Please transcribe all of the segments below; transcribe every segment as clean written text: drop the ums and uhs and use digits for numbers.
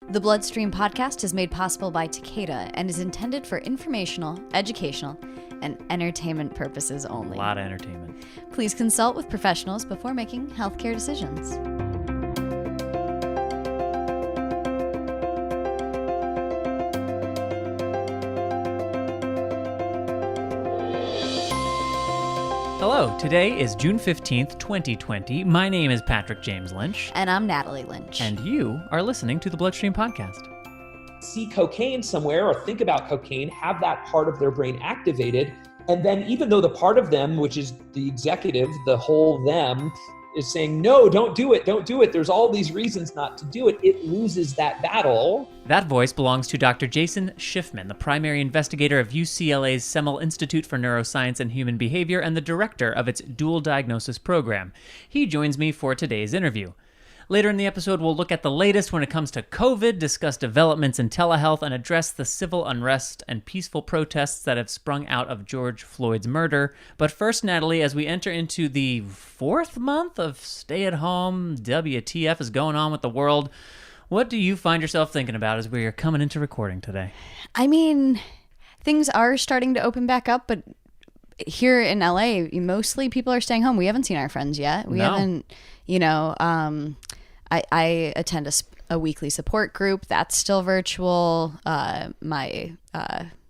The BloodStream podcast is made possible by Takeda and is intended for informational, educational, and entertainment purposes only. A lot of entertainment. Please consult with professionals before making healthcare decisions. Hello, today is June 15th, 2020. My name is Patrick James Lynch. And I'm Natalie Lynch. And you are listening to the BloodStream podcast. See cocaine somewhere or think about cocaine, have that part of their brain activated. And then even though the part of them, which is the executive, the whole them, is saying, no, don't do it. There's all these reasons not to do it. It loses that battle. That voice belongs to Dr. Jason Schiffman, the primary investigator of UCLA's Semel Institute for Neuroscience and Human Behavior and the director of its dual diagnosis program. He joins me for today's interview. Later in the episode, we'll look at the latest when it comes to COVID, discuss developments in telehealth, and address the civil unrest and peaceful protests that have sprung out of George Floyd's murder. But first, Natalie, as we enter into the fourth month of stay-at-home, WTF is going on with the world, what do you find yourself thinking about as we're coming into recording today? I mean, things are starting to open back up, but here in LA, mostly people are staying home. We haven't seen our friends yet. We haven't, I attend a weekly support group. That's still virtual. My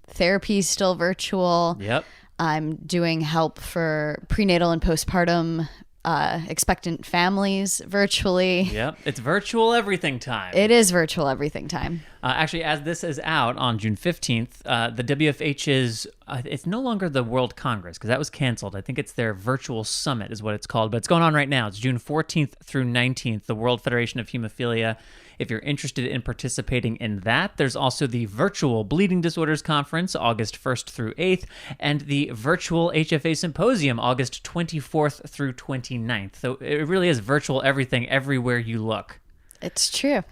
therapy's still virtual. Yep. I'm doing help for prenatal and postpartum expectant families virtually. Yep. It's virtual everything time. It is virtual everything time. Actually, as this is out on June 15th, the WFH's, it's no longer the World Congress because that was canceled. I think it's their virtual summit is what it's called, but it's going on right now. It's June 14th through 19th, the World Federation of Hemophilia. If you're interested in participating in that, there's also the virtual Bleeding Disorders Conference, August 1st through 8th, and the virtual HFA Symposium, August 24th through 29th. So it really is virtual everything, everywhere you look. It's true.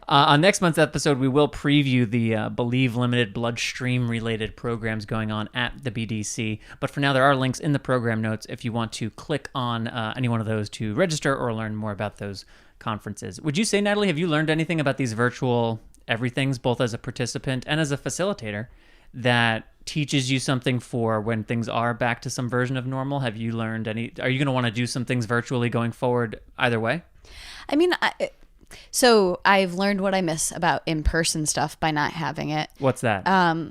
On next month's episode, we will preview the Believe Limited BloodStream related programs going on at the BDC. But for now, there are links in the program notes if you want to click on any one of those to register or learn more about those conferences. Would you say, Natalie, have you learned anything about these virtual everythings, both as a participant and as a facilitator, that teaches you something for when things are back to some version of normal? Have you learned any? Are you going to want to do some things virtually going forward either way? I mean, so I've learned what I miss about in-person stuff by not having it. What's that? I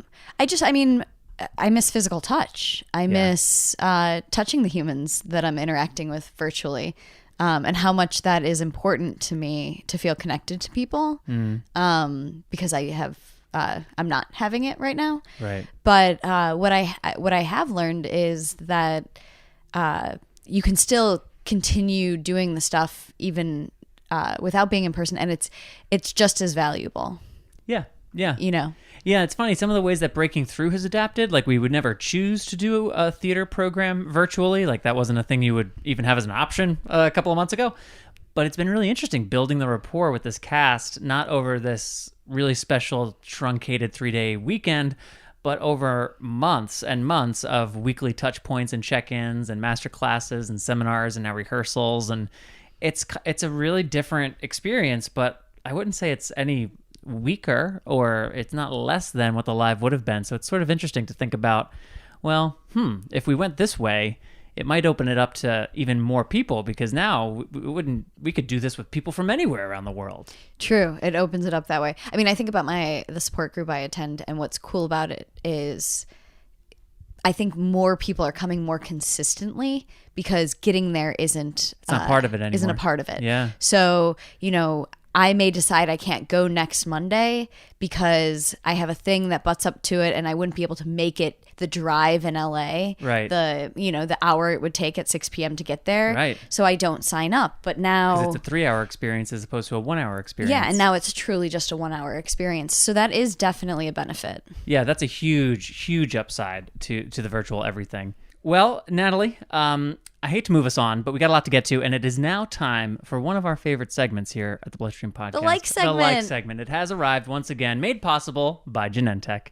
miss physical touch. I miss touching the humans that I'm interacting with virtually, and how much that is important to me to feel connected to people, because I'm not having it right now. Right. But what I have learned is that you can still continue doing the stuff even without being in person, and it's just as valuable. Yeah. Yeah, it's funny. Some of the ways that breaking through has adapted, like we would never choose to do a theater program virtually. Like that wasn't a thing you would even have as an option a couple of months ago. But it's been really interesting building the rapport with this cast, not over this really special truncated 3-day weekend, but over months and months of weekly touch points and check-ins and master classes and seminars and now rehearsals. And it's a really different experience, but I wouldn't say it's any weaker or it's not less than what the live would have been. So it's sort of interesting to think about, well, if we went this way, it might open it up to even more people because now we could do this with people from anywhere around the world. True. It opens it up that way. I mean, I think about the support group I attend, and what's cool about it is I think more people are coming more consistently because getting there isn't not part of it anymore. Isn't a part of it. Yeah. So, I may decide I can't go next Monday because I have a thing that butts up to it and I wouldn't be able to make it the drive in LA. Right. The hour it would take at 6 p.m. to get there. Right. So I don't sign up. But now it's a 3-hour experience as opposed to a 1-hour experience. Yeah, and now it's truly just a 1-hour experience. So that is definitely a benefit. Yeah, that's a huge upside to the virtual everything. Well, Natalie, I hate to move us on, but we got a lot to get to, and it is now time for one of our favorite segments here at the BloodStream podcast. The like segment. The like segment. It has arrived once again, made possible by Genentech.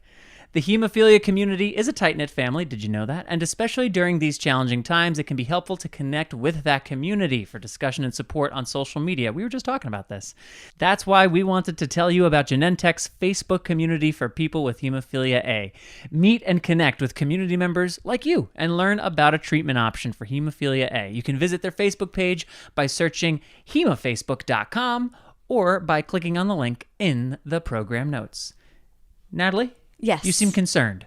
The hemophilia community is a tight-knit family, did you know that? And especially during these challenging times, it can be helpful to connect with that community for discussion and support on social media. We were just talking about this. That's why we wanted to tell you about Genentech's Facebook community for people with hemophilia A. Meet and connect with community members like you and learn about a treatment option for hemophilia A. You can visit their Facebook page by searching hemofacebook.com or by clicking on the link in the program notes. Natalie? Yes. You seem concerned.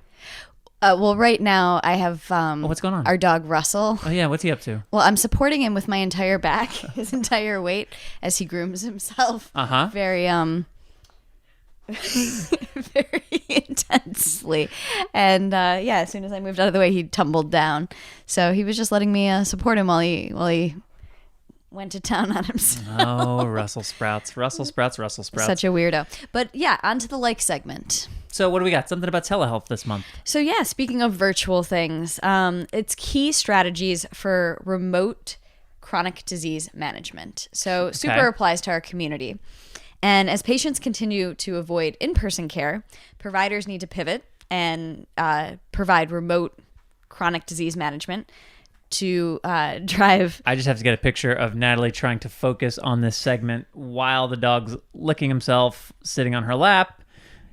Well, right now I have what's going on? Our dog Russell. Oh, yeah. What's he up to? Well, I'm supporting him with my entire back, his entire weight, as he grooms himself. Uh-huh. Very very intensely. And as soon as I moved out of the way, he tumbled down. So he was just letting me support him while he went to town on himself. Oh, Russell Sprouts. Such a weirdo. But yeah, on to the like segment. So what do we got? Something about telehealth this month. So yeah, speaking of virtual things, it's key strategies for remote chronic disease management. So super applies to our community. And as patients continue to avoid in-person care, providers need to pivot and provide remote chronic disease management to drive. I just have to get a picture of Natalie trying to focus on this segment while the dog's licking himself, sitting on her lap.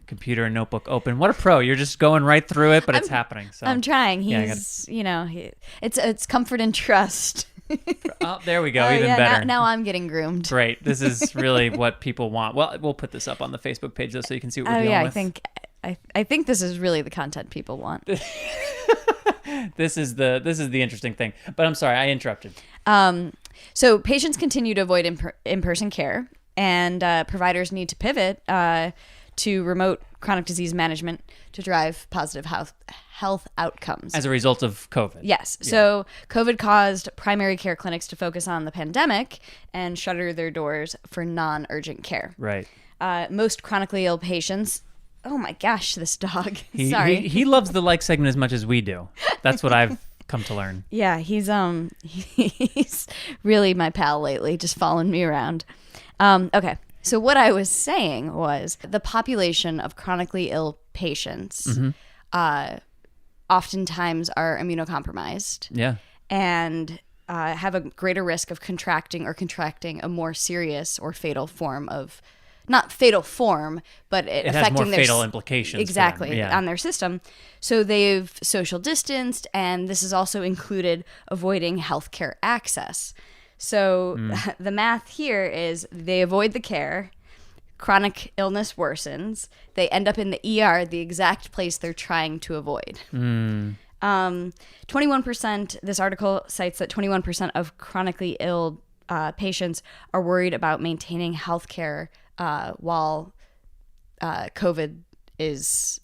Computer and notebook open. What a pro. You're just going right through it, but it's happening. So I'm trying. He's, it's comfort and trust. Oh, there we go. Even better. Now I'm getting groomed. Great. This is really what people want. Well, we'll put this up on the Facebook page though, so you can see what we're dealing with. I think this is really the content people want. This is the interesting thing. But I'm sorry, I interrupted. So patients continue to avoid in-person care, and providers need to pivot to remote chronic disease management to drive positive health outcomes. As a result of COVID. Yes. Yeah. So COVID caused primary care clinics to focus on the pandemic and shutter their doors for non-urgent care. Right. Most chronically ill patients... Oh my gosh, this dog. Sorry. He loves the like segment as much as we do. That's what I've come to learn. Yeah, he's really my pal lately, just following me around. Okay. So what I was saying was the population of chronically ill patients oftentimes are immunocompromised. Yeah. And have a greater risk of contracting a more serious or fatal form of, not fatal form, but it affecting has more fatal implications. Exactly, on their system. So they've social distanced, and this has also included avoiding healthcare access. So the math here is they avoid the care, chronic illness worsens, they end up in the ER, the exact place they're trying to avoid. 21%, this article cites that 21% of chronically ill patients are worried about maintaining healthcare while COVID is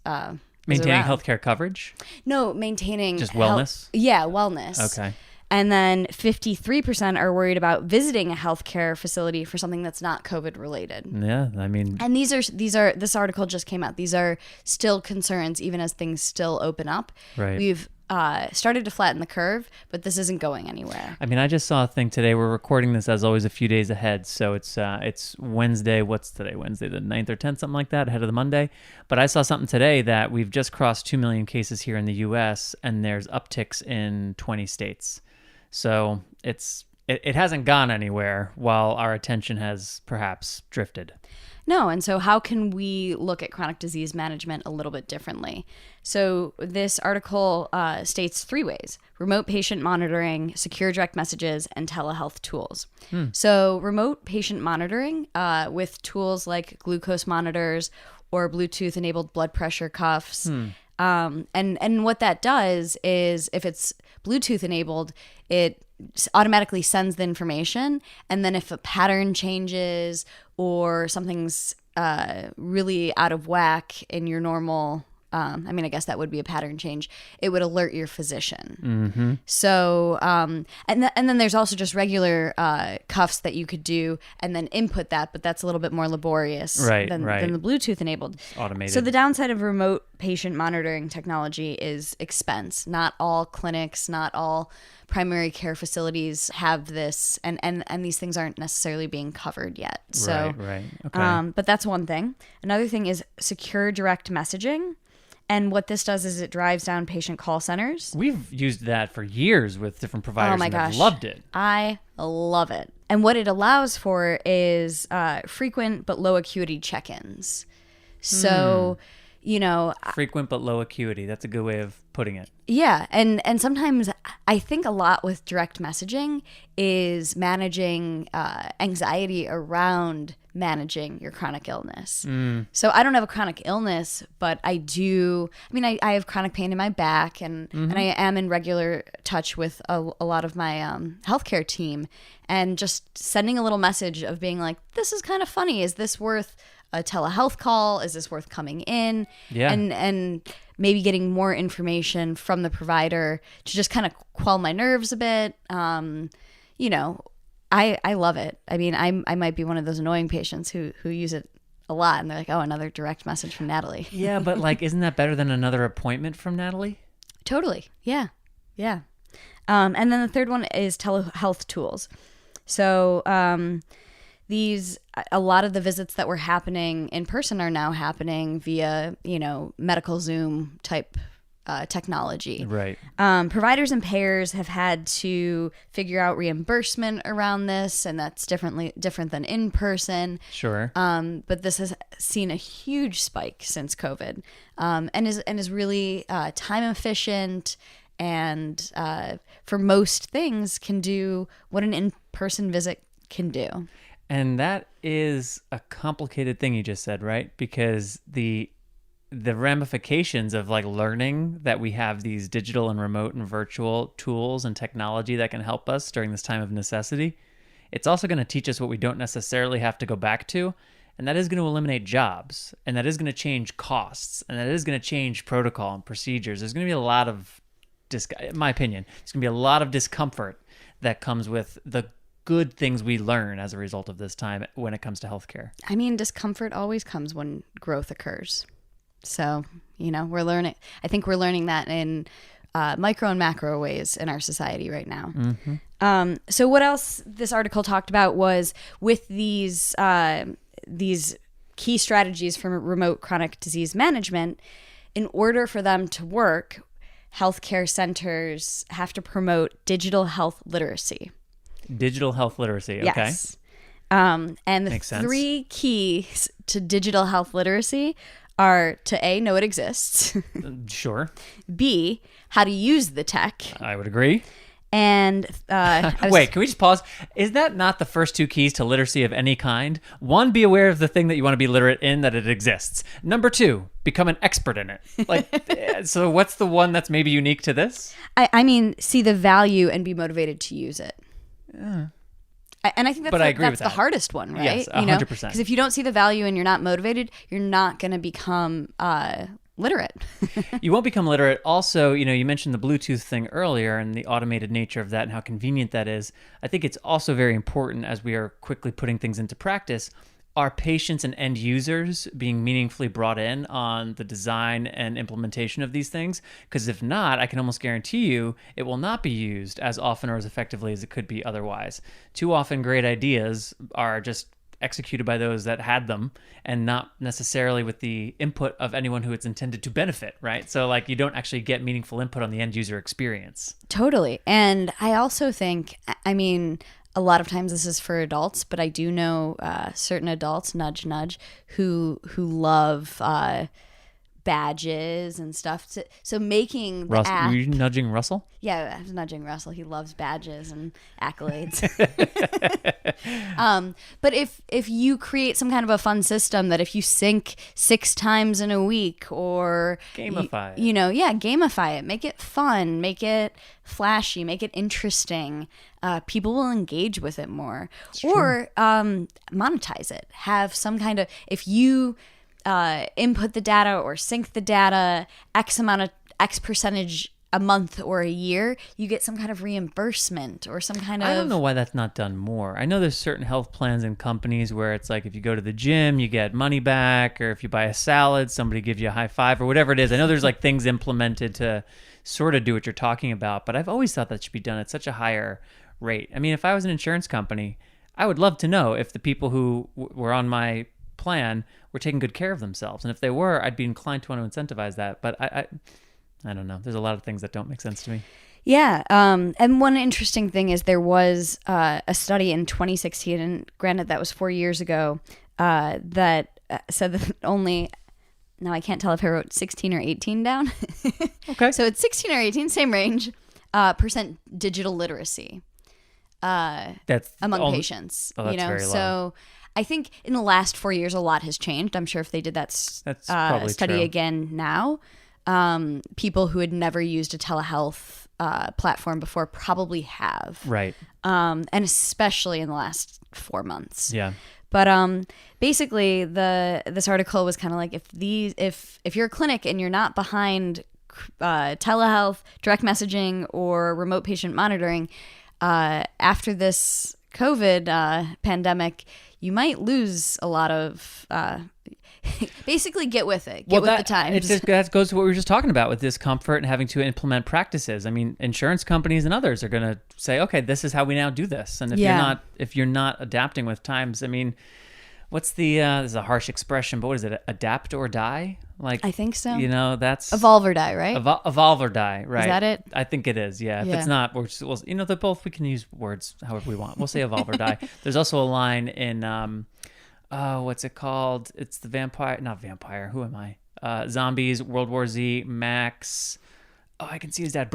maintaining healthcare coverage? No, maintaining just wellness. Wellness. Okay. And then 53% are worried about visiting a healthcare facility for something that's not COVID related. Yeah, I mean, and these are this article just came out. These are still concerns even as things still open up. Right. We've started to flatten the curve, but this isn't going anywhere. I mean, I just saw a thing today. We're recording this as always a few days ahead, so it's Wednesday. What's today? Wednesday the 9th or 10th, something like that, ahead of the Monday. But I saw something today that we've just crossed 2 million cases here in the U.S. and there's upticks in 20 states. So it hasn't gone anywhere while our attention has perhaps drifted. No, and so how can we look at chronic disease management a little bit differently? So this article states 3 ways: remote patient monitoring, secure direct messages, and telehealth tools. So remote patient monitoring with tools like glucose monitors or Bluetooth-enabled blood pressure cuffs. And what that does is if it's Bluetooth enabled, it automatically sends the information. And then if a pattern changes or something's really out of whack in your normal, I guess that would be a pattern change, it would alert your physician. So, and then there's also just regular cuffs that you could do and then input that, but that's a little bit more laborious than the Bluetooth enabled. Automated. So the downside of remote patient monitoring technology is expense. Not all clinics, not all primary care facilities have this, and these things aren't necessarily being covered yet. So, right. Okay. But that's one thing. Another thing is secure direct messaging. And what this does is it drives down patient call centers. We've used that for years with different providers. Oh my and gosh. I've loved it. I love it. And what it allows for is frequent but low acuity check-ins. So, Frequent but low acuity. That's a good way of putting it. Yeah. And sometimes I think a lot with direct messaging is managing anxiety around managing your chronic illness. So I don't have a chronic illness, but I have chronic pain in my back and I am in regular touch with a lot of my healthcare team, and just sending a little message of being like, this is kind of funny. Is this worth a telehealth call? Is this worth coming in? Yeah. And maybe getting more information from the provider to just kind of quell my nerves a bit. I love it. I mean, I might be one of those annoying patients who use it a lot, and they're like, oh, another direct message from Natalie. Yeah, but isn't that better than another appointment from Natalie? Totally. Yeah. Yeah. And then the third one is telehealth tools. So a lot of the visits that were happening in person are now happening via, medical Zoom type technology. Right. Providers and payers have had to figure out reimbursement around this, and that's different than in person. Sure. But this has seen a huge spike since COVID, and is really time efficient, and for most things can do what an in-person visit can do. And that is a complicated thing you just said, right? Because the ramifications of learning that we have these digital and remote and virtual tools and technology that can help us during this time of necessity, it's also going to teach us what we don't necessarily have to go back to. And that is going to eliminate jobs, and that is going to change costs, and that is going to change protocol and procedures. There's going to be a lot of, in my opinion, there's going to be a lot of discomfort that comes with the good things we learn as a result of this time when it comes to healthcare. I mean, discomfort always comes when growth occurs. So, we're learning. I think we're learning that in micro and macro ways in our society right now. Mm-hmm. So what else this article talked about was with these key strategies for remote chronic disease management, in order for them to work, healthcare centers have to promote digital health literacy. Digital health literacy, okay. Yes. And the Makes sense. 3 keys to digital health literacy are to A, know it exists. Sure. B, how to use the tech. I would agree. And wait, can we just pause? Is that not the first 2 keys to literacy of any kind? 1, be aware of the thing that you want to be literate in, that it exists. Number 2, become an expert in it. So what's the one that's maybe unique to this? I mean, see the value and be motivated to use it. And I think that's the hardest one, right? Yes, 100%. Because if you don't see the value and you're not motivated, you're not going to become literate. You won't become literate. Also, you mentioned the Bluetooth thing earlier and the automated nature of that and how convenient that is. I think it's also very important, as we are quickly putting things into practice, are patients and end users being meaningfully brought in on the design and implementation of these things? Because if not, I can almost guarantee you it will not be used as often or as effectively as it could be otherwise. Too often great ideas are just executed by those that had them and not necessarily with the input of anyone who it's intended to benefit, right? So you don't actually get meaningful input on the end user experience. Totally. And I also think, a lot of times this is for adults, but I do know certain adults, nudge, nudge, who love badges and stuff. So making the app. Were you nudging Russell? Yeah, I was nudging Russell. He loves badges and accolades. But if you create some kind of a fun system that if you sync 6 times in a week, or gamify it. Gamify it. Make it fun. Make it flashy. Make it interesting. People will engage with it more. Or monetize it. Have some kind of, if you input the data or sync the data X percentage a month or a year, you get some kind of reimbursement or some kind of... I don't know why that's not done more. I know there's certain health plans and companies where it's if you go to the gym, you get money back, or if you buy a salad, somebody gives you a high five, or whatever it is. I know there's things implemented to sort of do what you're talking about, but I've always thought that should be done at such a higher rate. If I was an insurance company, I would love to know if the people who were on my plan were taking good care of themselves. And if they were, I'd be inclined to want to incentivize that. But I don't know. There's a lot of things that don't make sense to me. Yeah. And one interesting thing is there was a study in 2016, and granted that was 4 years ago, that said that only, now I can't tell if I wrote 16 or 18 down. Okay. So it's 16 or 18, same range, percent digital literacy That's among patients. Oh, that's very low. So I think in the last 4 years, a lot has changed. I'm sure if they did that probably study true. again now, people who had never used a telehealth platform before probably have. Right. And especially in the last 4 months. Yeah. But basically, this article was kind of like if you're a clinic and you're not behind telehealth, direct messaging, or remote patient monitoring, after this COVID pandemic, you might lose a lot of. Basically, get with it. Get with the times. That goes to what we were just talking about with discomfort and having to implement practices. I mean, insurance companies and others are going to say, "Okay, this is how we now do this." And if you're not adapting with times, I mean, what's the? This is a harsh expression, but what is it? Adapt or die? Like I think so. That's evolve or die, right? Evolve or die, right? Is that it? I think it is. Yeah. If it's not, they're both. We can use words however we want. We'll say evolve or die. There's also a line in. What's it called? It's the not vampire. Who am I? Zombies, World War Z, Max. Oh, I can see his dad,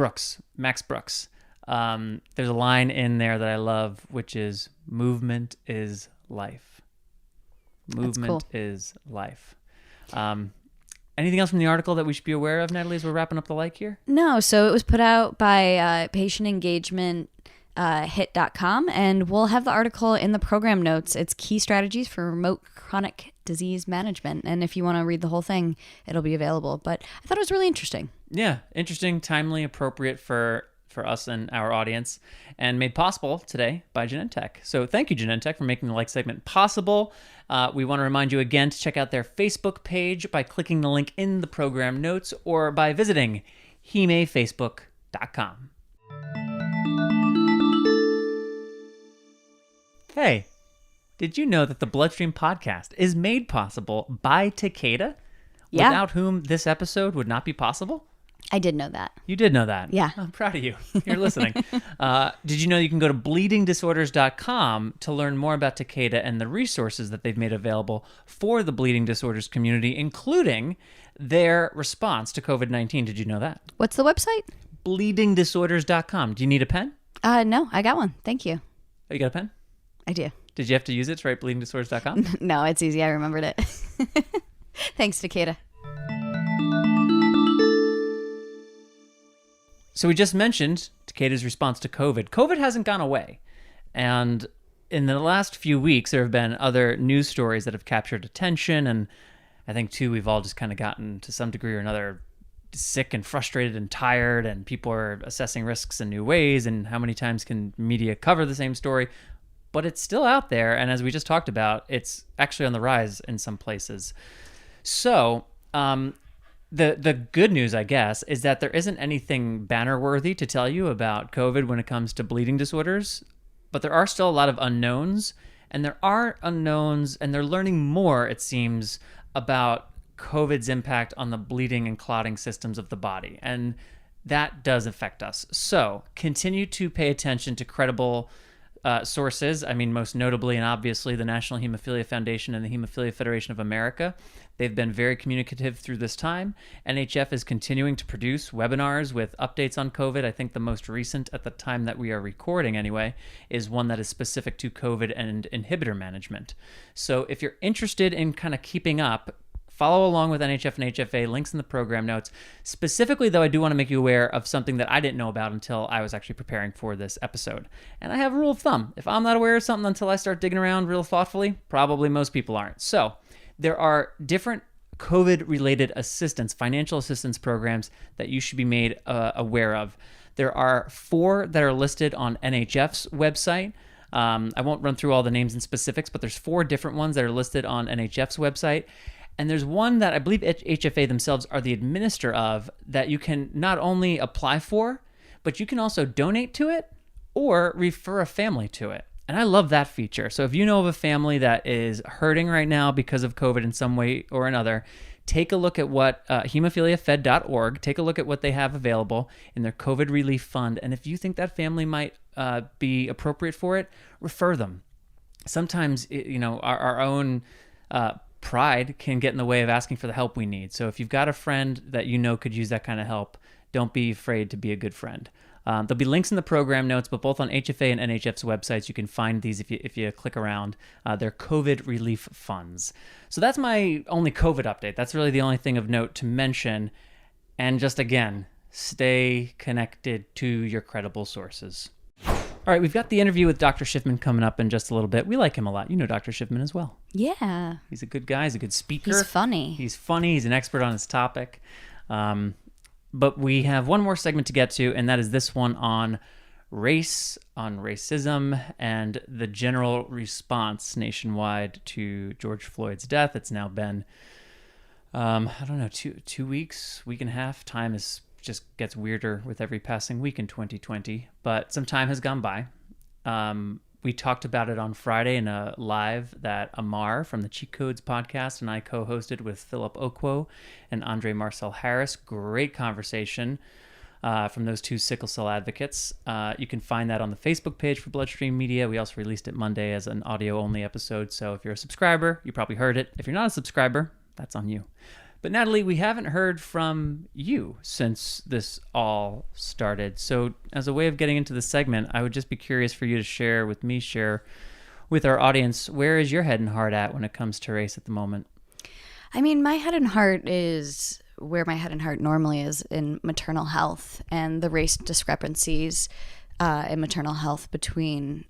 Max Brooks. There's a line in there that I love, which is movement is life. Movement is life. Anything else from the article that we should be aware of, Natalie, as we're wrapping up the like here? No. So it was put out by Patient Engagement hit.com, and we'll have the article in the program notes. It's key strategies for remote chronic disease management, and if you want to read the whole thing, it'll be available. But I thought it was really interesting. Yeah, interesting, timely, appropriate for us and our audience, and made possible today by Genentech. So thank you, Genentech, for making the like segment possible. We want to remind you again to check out their Facebook page by clicking the link in the program notes or by visiting hemefacebook.com. Hey, did you know that the BloodStream podcast is made possible by Takeda, without whom this episode would not be possible? I did know that. You did know that? Yeah. I'm proud of you. You're listening. Did you know you can go to bleedingdisorders.com to learn more about Takeda and the resources that they've made available for the bleeding disorders community, including their response to COVID-19? Did you know that? What's the website? bleedingdisorders.com. Do you need a pen? No, I got one. Thank you. Oh, you got a pen? I do. Did you have to use it to write bleedingdisorders.com? No, it's easy. I remembered it. Thanks, Takeda. So we just mentioned Takeda's response to COVID. COVID hasn't gone away. And in the last few weeks, there have been other news stories that have captured attention. And I think, too, we've all just kind of gotten, to some degree or another, sick and frustrated and tired. And people are assessing risks in new ways. And how many times can media cover the same story? But it's still out there. And as we just talked about, it's actually on the rise in some places. So the good news, I guess, is that there isn't anything banner-worthy to tell you about COVID when it comes to bleeding disorders. But there are still a lot of unknowns. And there are unknowns, and they're learning more, it seems, about COVID's impact on the bleeding and clotting systems of the body. And that does affect us. So continue to pay attention to credible sources. I mean, most notably and obviously the National Hemophilia Foundation and the Hemophilia Federation of America. They've been very communicative through this time. NHF is continuing to produce webinars with updates on COVID. I think the most recent at the time that we are recording anyway is one that is specific to COVID and inhibitor management. So if you're interested in kind of keeping up, follow along with NHF and HFA, links in the program notes. Specifically, though, I do want to make you aware of something that I didn't know about until I was actually preparing for this episode. And I have a rule of thumb. If I'm not aware of something until I start digging around real thoughtfully, probably most people aren't. So there are different COVID-related assistance, financial assistance programs that you should be made aware of. There are 4 that are listed on NHF's website. I won't run through all the names and specifics, but there's 4 different ones that are listed on NHF's website. And there's one that I believe HFA themselves are the administrator of that you can not only apply for, but you can also donate to it or refer a family to it. And I love that feature. So if you know of a family that is hurting right now because of COVID in some way or another, take a look at what hemophiliafed.org, take a look at what they have available in their COVID relief fund. And if you think that family might be appropriate for it, refer them. Sometimes, our own pride can get in the way of asking for the help we need. So if you've got a friend that you know could use that kind of help, don't be afraid to be a good friend. There'll be links in the program notes, but both on HFA and NHF's websites, you can find these if you click around. They're COVID relief funds. So that's my only COVID update. That's really the only thing of note to mention. And just again, stay connected to your credible sources. All right, we've got the interview with Dr. Schiffman coming up in just a little bit. We like him a lot. You know Dr. Schiffman as well. Yeah. He's a good guy. He's a good speaker. He's funny. He's an expert on his topic. But we have one more segment to get to, and that is this one on race, on racism, and the general response nationwide to George Floyd's death. It's now been, two weeks, week and a half. Time just gets weirder with every passing week in 2020, but some time has gone by. We talked about it on Friday in a live that Amar from the Cheat Codes podcast and I co-hosted with Philip Okwo and Andre Marcel Harris. Great conversation from those two sickle cell advocates. You can find that on the Facebook page for BloodStream Media. We also released it Monday as an audio-only episode, so if you're a subscriber, you probably heard it. If you're not a subscriber, that's on you. But Natalie, we haven't heard from you since this all started. So as a way of getting into the segment, I would just be curious for you to share with our audience, where is your head and heart at when it comes to race at the moment? I mean, my head and heart is where my head and heart normally is, in maternal health and the race discrepancies in maternal health between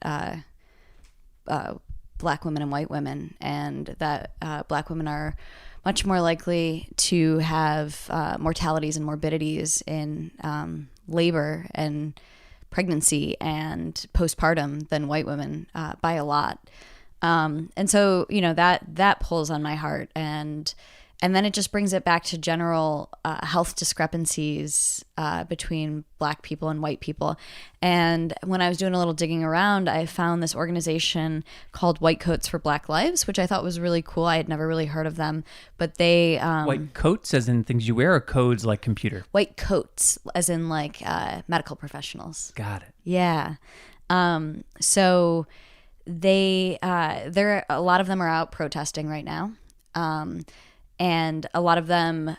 Black women and white women, and that Black women are much more likely to have mortalities and morbidities in labor and pregnancy and postpartum than white women by a lot. And so, that pulls on my heart. And then it just brings it back to general health discrepancies between Black people and white people. And when I was doing a little digging around, I found this organization called White Coats for Black Lives, which I thought was really cool. I had never really heard of them, but they... white coats as in things you wear, or codes like computer? White coats as in like medical professionals. Got it. Yeah. So a lot of them are out protesting right now. And a lot of them,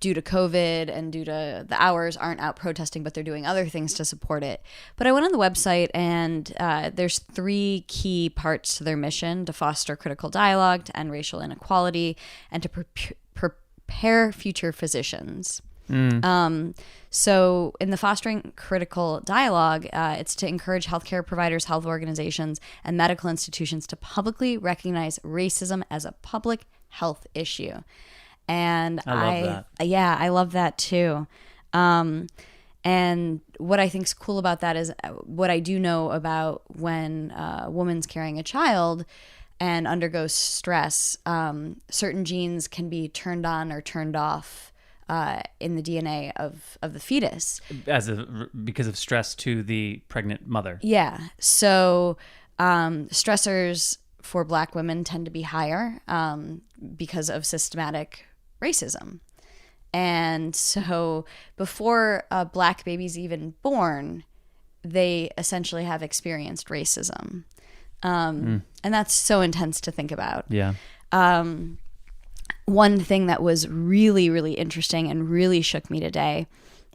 due to COVID and due to the hours, aren't out protesting, but they're doing other things to support it. But I went on the website, and there's 3 key parts to their mission: to foster critical dialogue, to end racial inequality, and to prepare future physicians. So in the fostering critical dialogue, it's to encourage healthcare providers, health organizations, and medical institutions to publicly recognize racism as a public health issue. And I love that. Yeah, I love that too. And what I think is cool about that is what I do know about when a woman's carrying a child and undergoes stress, certain genes can be turned on or turned off in the DNA of the fetus. Because of stress to the pregnant mother. Yeah. So stressors for Black women tend to be higher because of systematic racism. And so before a Black baby's even born, they essentially have experienced racism. And that's so intense to think about. Yeah. One thing that was really, really interesting and really shook me today,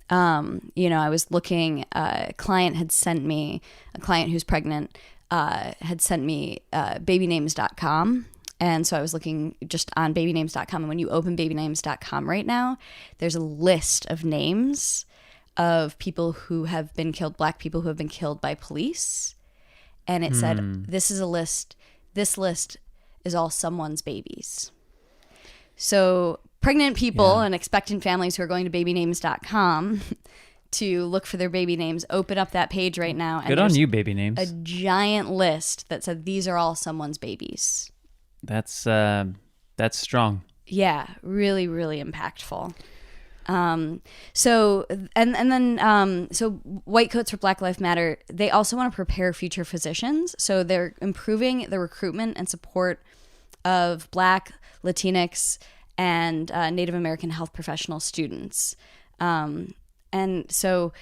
I was looking, a client who's pregnant, had sent me babynames.com. And so I was looking just on babynames.com. And when you open babynames.com right now, there's a list of names of people who have been killed, Black people who have been killed by police. And it said, this list is all someone's babies. So pregnant people and expectant families who are going to babynames.com to look for their baby names, open up that page right now. And good on you, baby names. A giant list that said these are all someone's babies. That's strong. Yeah, really, really impactful. So White Coats for Black Lives Matter, they also want to prepare future physicians. So they're improving the recruitment and support of Black, Latinx, and Native American health professional students. And so,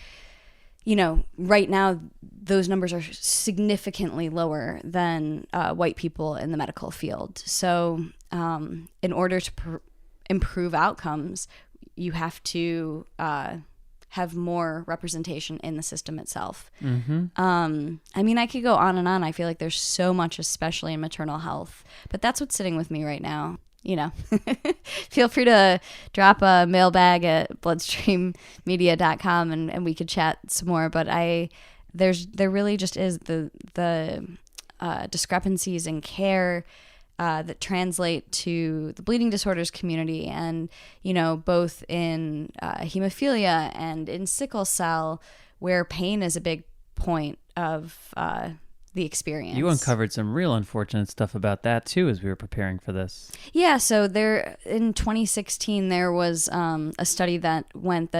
right now, those numbers are significantly lower than white people in the medical field. So in order to improve outcomes, you have to have more representation in the system itself. Mm-hmm. I could go on and on. I feel like there's so much, especially in maternal health. But that's what's sitting with me right now. Feel free to drop a mailbag at bloodstreammedia.com and we could chat some more. But there really just is the discrepancies in care that translate to the bleeding disorders community, and both in hemophilia and in sickle cell, where pain is a big point of the experience. You uncovered some real unfortunate stuff about that too as we were preparing for this. Yeah, so there in 2016 there was a study that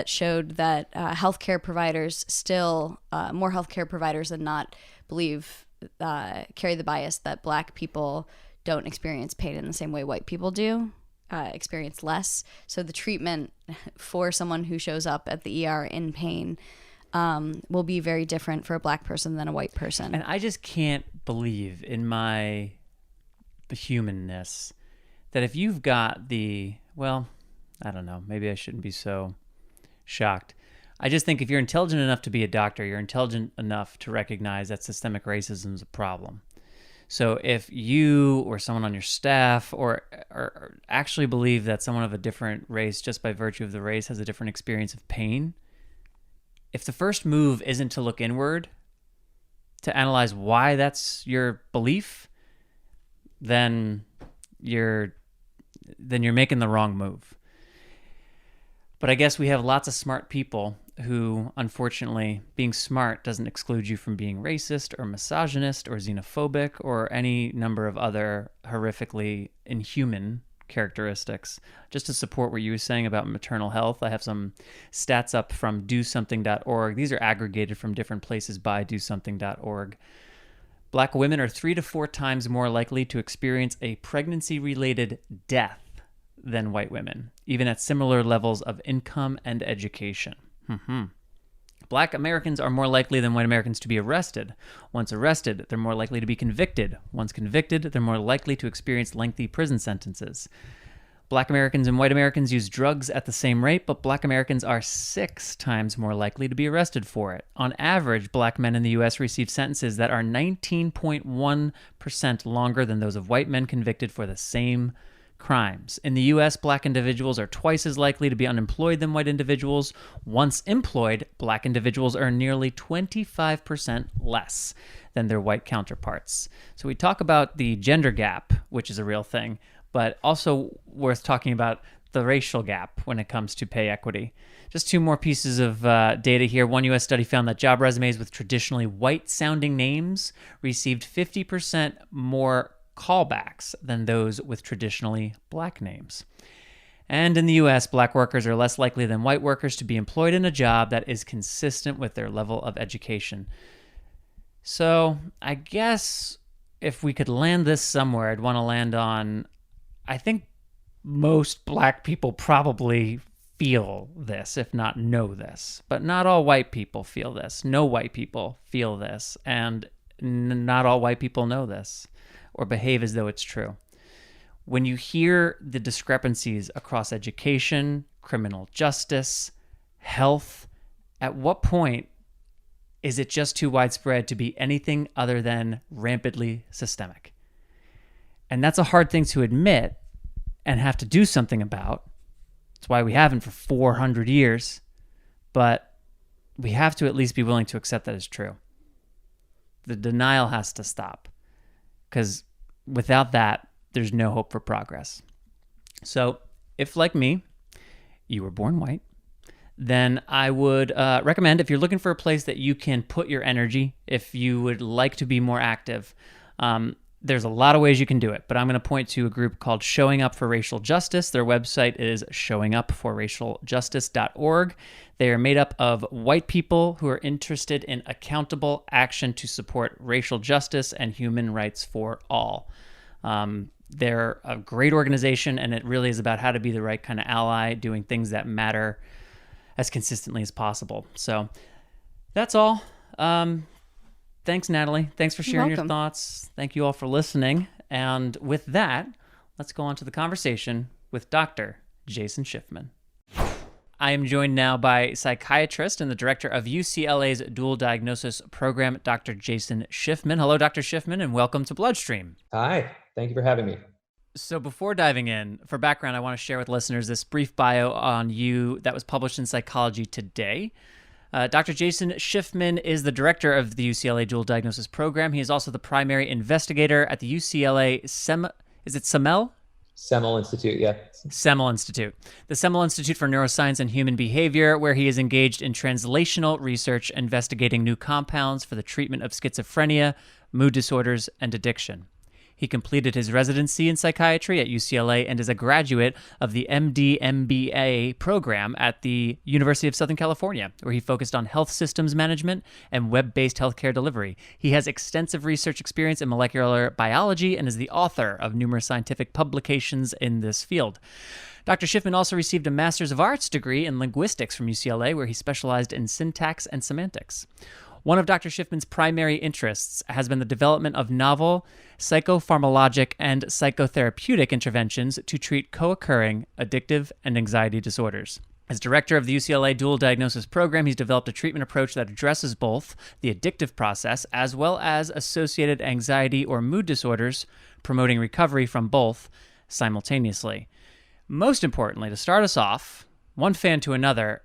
showed that healthcare providers still more healthcare providers than not believe carry the bias that Black people don't experience pain in the same way white people do, experience less. So the treatment for someone who shows up at the ER in pain will be very different for a Black person than a white person. And I just can't believe in my humanness that if you've got I don't know, maybe I shouldn't be so shocked. I just think if you're intelligent enough to be a doctor, you're intelligent enough to recognize that systemic racism is a problem. So if you or someone on your staff or actually believe that someone of a different race, just by virtue of the race, has a different experience of pain, if the first move isn't to look inward, to analyze why that's your belief, then you're making the wrong move. But I guess we have lots of smart people who, unfortunately, being smart doesn't exclude you from being racist or misogynist or xenophobic or any number of other horrifically inhuman characteristics. Just to support what you were saying about maternal health, I have some stats up from DoSomething.org. These are aggregated from different places by DoSomething.org. Black women are 3 to 4 times more likely to experience a pregnancy-related death than white women, even at similar levels of income and education. Black Americans are more likely than white Americans to be arrested. Once arrested, they're more likely to be convicted. Once convicted, they're more likely to experience lengthy prison sentences. Black Americans and white Americans use drugs at the same rate, but Black Americans are 6 times more likely to be arrested for it. On average, Black men in the U.S. receive sentences that are 19.1% longer than those of white men convicted for the same crimes. In the U.S., Black individuals are twice as likely to be unemployed than white individuals. Once employed, Black individuals earn nearly 25% less than their white counterparts. So we talk about the gender gap, which is a real thing, but also worth talking about the racial gap when it comes to pay equity. Just 2 more pieces of data here. One U.S. study found that job resumes with traditionally white-sounding names received 50% more callbacks than those with traditionally Black names. And in the U.S., Black workers are less likely than white workers to be employed in a job that is consistent with their level of education. So I guess if we could land this somewhere, I'd want to land on, I think most Black people probably feel this, if not know this. But not all white people feel this. No white people feel this. And not all white people know this or behave as though it's true. When you hear the discrepancies across education, criminal justice, health, at what point is it just too widespread to be anything other than rampantly systemic? And that's a hard thing to admit and have to do something about. That's why we haven't for 400 years, but we have to at least be willing to accept that as true. The denial has to stop, because without that, there's no hope for progress. So if, like me, you were born white, then I would recommend, if you're looking for a place that you can put your energy, if you would like to be more active, there's a lot of ways you can do it, but I'm going to point to a group called Showing Up for Racial Justice. Their website is showingupforracialjustice.org. They are made up of white people who are interested in accountable action to support racial justice and human rights for all. They're a great organization, and it really is about how to be the right kind of ally, doing things that matter as consistently as possible. So that's all. Thanks, Natalie. Thanks for sharing your thoughts. Thank you all for listening. And with that, let's go on to the conversation with Dr. Jason Schiffman. I am joined now by psychiatrist and the director of UCLA's dual diagnosis program, Dr. Jason Schiffman. Hello, Dr. Schiffman, and welcome to BloodStream. Hi, thank you for having me. So before diving in, for background, I want to share with listeners this brief bio on you that was published in Psychology Today. Dr. Jason Schiffman is the director of the UCLA Dual Diagnosis Program. He is also the primary investigator at the UCLA Semel Institute, yeah. Semel Institute. The Semel Institute for Neuroscience and Human Behavior, where he is engaged in translational research investigating new compounds for the treatment of schizophrenia, mood disorders, and addiction. He completed his residency in psychiatry at UCLA and is a graduate of the MD-MBA program at the University of Southern California, where he focused on health systems management and web-based healthcare delivery. He has extensive research experience in molecular biology and is the author of numerous scientific publications in this field. Dr. Schiffman also received a Master's of Arts degree in linguistics from UCLA, where he specialized in syntax and semantics. One of Dr. Schiffman's primary interests has been the development of novel psychopharmacologic and psychotherapeutic interventions to treat co-occurring addictive and anxiety disorders. As director of the UCLA Dual Diagnosis Program, he's developed a treatment approach that addresses both the addictive process as well as associated anxiety or mood disorders, promoting recovery from both simultaneously. Most importantly, to start us off, one fan to another,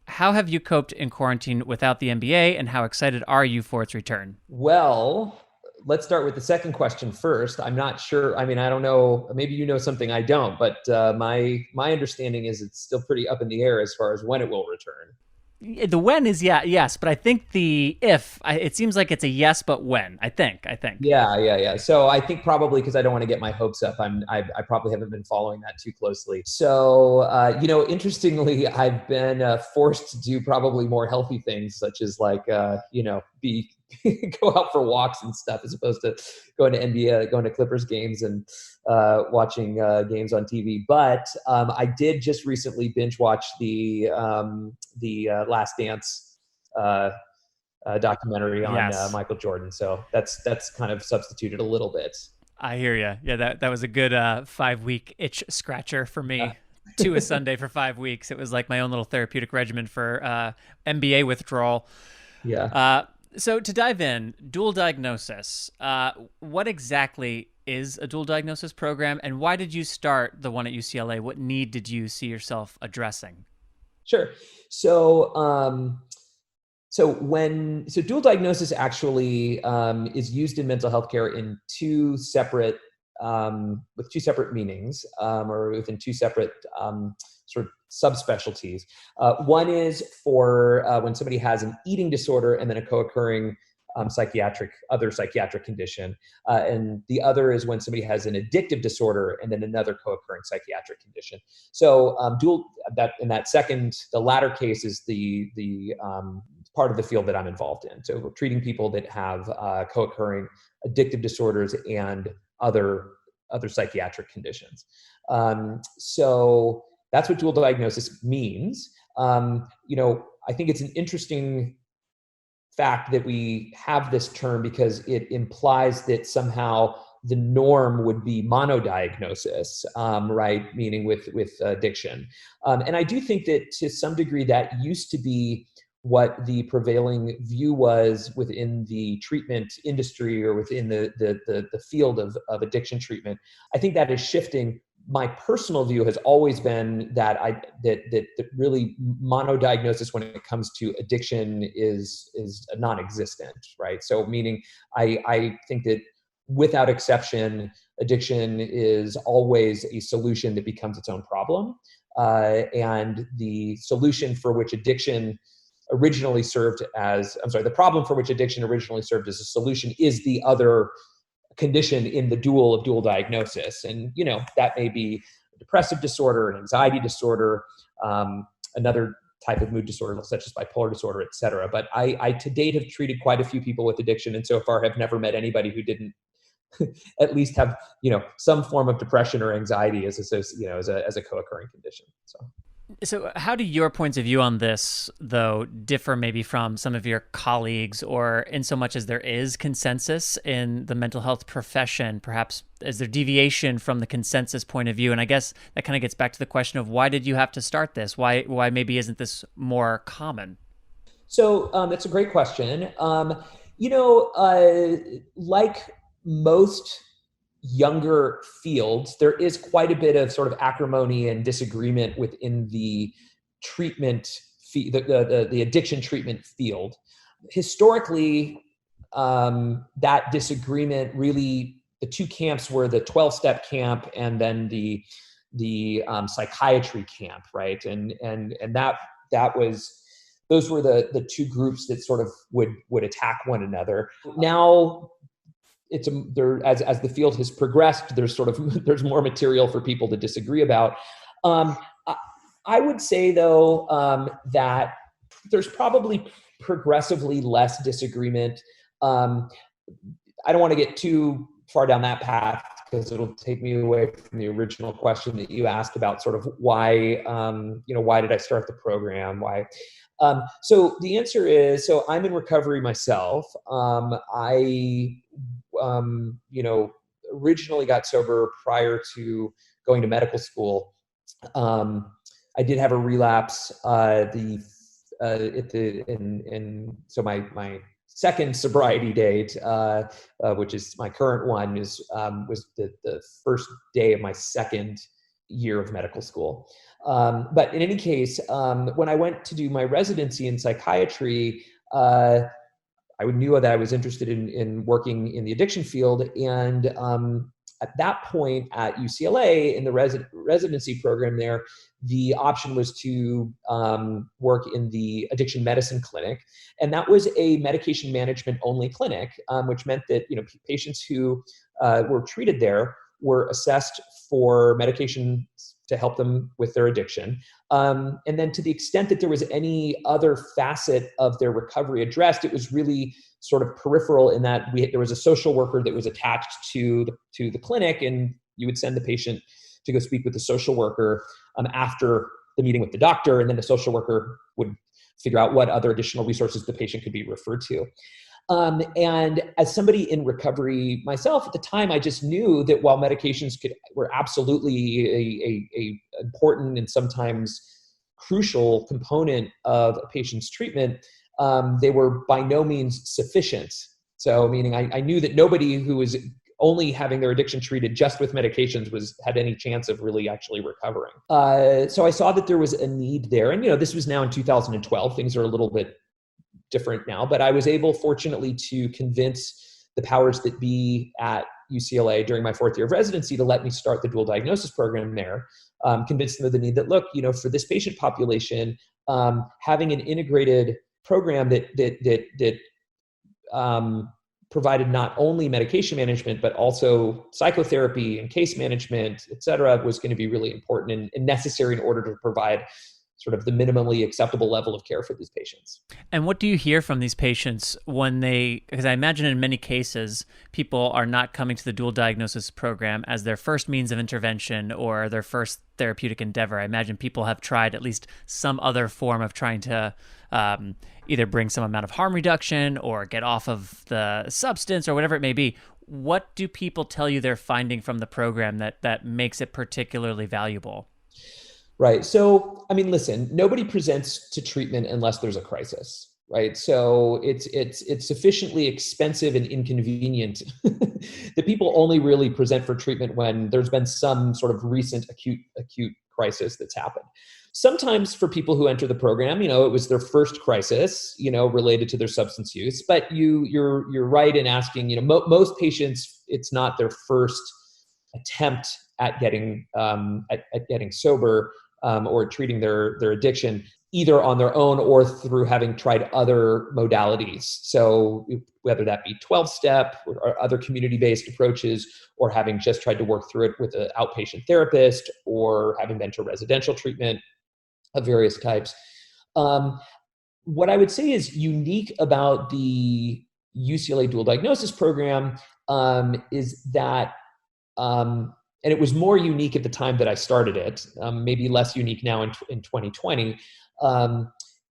how have you coped in quarantine without the MBA, and how excited are you for its return? Well, let's start with the second question first. I'm not sure. I mean, I don't know. Maybe you know something I don't, but my understanding is it's still pretty up in the air as far as when it will return. The when is yes, but I think the if, it seems like it's a yes, but when, I think. Yeah. So I think probably because I don't want to get my hopes up, I probably haven't been following that too closely. So, interestingly, I've been forced to do probably more healthy things, such as like, go out for walks and stuff, as opposed to going to Clippers games and watching games on TV. But I did just recently binge watch the Last Dance documentary on Michael Jordan. So that's kind of substituted a little bit. I hear you. Yeah, that was a good 5-week itch scratcher for me. To a Sunday for 5 weeks. It was like my own little therapeutic regimen for MBA withdrawal. Yeah. So to dive in, dual diagnosis, what exactly is a dual diagnosis program, and why did you start the one at UCLA? What need did you see yourself addressing? Sure. So dual diagnosis actually is used in mental health care in with two separate meanings, or within two separate sort of subspecialties. One is for when somebody has an eating disorder and then a co-occurring other psychiatric condition. And the other is when somebody has an addictive disorder and then another co-occurring psychiatric condition. So the latter case is the part of the field that I'm involved in. So we're treating people that have co-occurring addictive disorders and other psychiatric conditions. So that's what dual diagnosis means. I think it's an interesting fact that we have this term because it implies that somehow the norm would be monodiagnosis, right? Meaning with addiction. And I do think that to some degree that used to be what the prevailing view was within the treatment industry or within the field of addiction treatment. I think that is shifting. My personal view has always been that really monodiagnosis when it comes to addiction is non-existent, right? So meaning I think that without exception, addiction is always a solution that becomes its own problem. And the solution for which addiction originally served as, the problem for which addiction originally served as a solution is the other condition in the dual diagnosis. And, that may be a depressive disorder, an anxiety disorder, another type of mood disorder, such as bipolar disorder, et cetera. But I to date have treated quite a few people with addiction, and so far have never met anybody who didn't at least have, some form of depression or anxiety as a co-occurring condition. So how do your points of view on this, though, differ maybe from some of your colleagues, or in so much as there is consensus in the mental health profession? Perhaps is there deviation from the consensus point of view? And I guess that kind of gets back to the question of, why did you have to start this? Why maybe isn't this more common? So that's a great question. Like most younger fields, there is quite a bit of sort of acrimony and disagreement within the treatment, the addiction treatment field. Historically, that disagreement really, the two camps were the 12-step camp and then the psychiatry camp, right? And that was, those were the two groups that sort of would attack one another. Now, as the field has progressed, there's more material for people to disagree about. I would say though that there's probably progressively less disagreement. I don't want to get too far down that path because it'll take me away from the original question that you asked about sort of why did I start the program? Why? So the answer is, so I'm in recovery myself. I originally got sober prior to going to medical school. I did have a relapse. So my second sobriety date, which is my current one, was the first day of my second year of medical school. But in any case, when I went to do my residency in psychiatry, I knew that I was interested in working in the addiction field. And at that point at UCLA, in the residency program there, the option was to work in the addiction medicine clinic. And that was a medication management only clinic, which meant that patients who were treated there were assessed for medication to help them with their addiction. And then to the extent that there was any other facet of their recovery addressed, it was really sort of peripheral in that there was a social worker that was attached to the clinic, and you would send the patient to go speak with the social worker after the meeting with the doctor, and then the social worker would figure out what other additional resources the patient could be referred to. And as somebody in recovery myself at the time, I just knew that while medications were absolutely a important and sometimes crucial component of a patient's treatment, they were by no means sufficient. So meaning I knew that nobody who was only having their addiction treated just with medications had any chance of really actually recovering. So I saw that there was a need there. And, this was now in 2012. Things are a little bit different now, but I was able, fortunately, to convince the powers that be at UCLA during my fourth year of residency to let me start the dual diagnosis program there. Convinced them of the need that, look, for this patient population, having an integrated program that provided not only medication management, but also psychotherapy and case management, et cetera, was going to be really important and necessary in order to provide sort of the minimally acceptable level of care for these patients. And what do you hear from these patients because I imagine in many cases, people are not coming to the dual diagnosis program as their first means of intervention or their first therapeutic endeavor. I imagine people have tried at least some other form of trying to either bring some amount of harm reduction or get off of the substance or whatever it may be. What do people tell you they're finding from the program that makes it particularly valuable? Right. So, listen, nobody presents to treatment unless there's a crisis, right? So it's sufficiently expensive and inconvenient that people only really present for treatment when there's been some sort of recent acute crisis that's happened. Sometimes for people who enter the program, it was their first crisis, related to their substance use. But you're right in asking, most patients, it's not their first attempt at getting sober. or treating their addiction, either on their own or through having tried other modalities. So whether that be 12-step or other community-based approaches, or having just tried to work through it with an outpatient therapist, or having been to residential treatment of various types. What I would say is unique about the UCLA dual diagnosis program is that, and it was more unique at the time that I started it, maybe less unique now in 2020,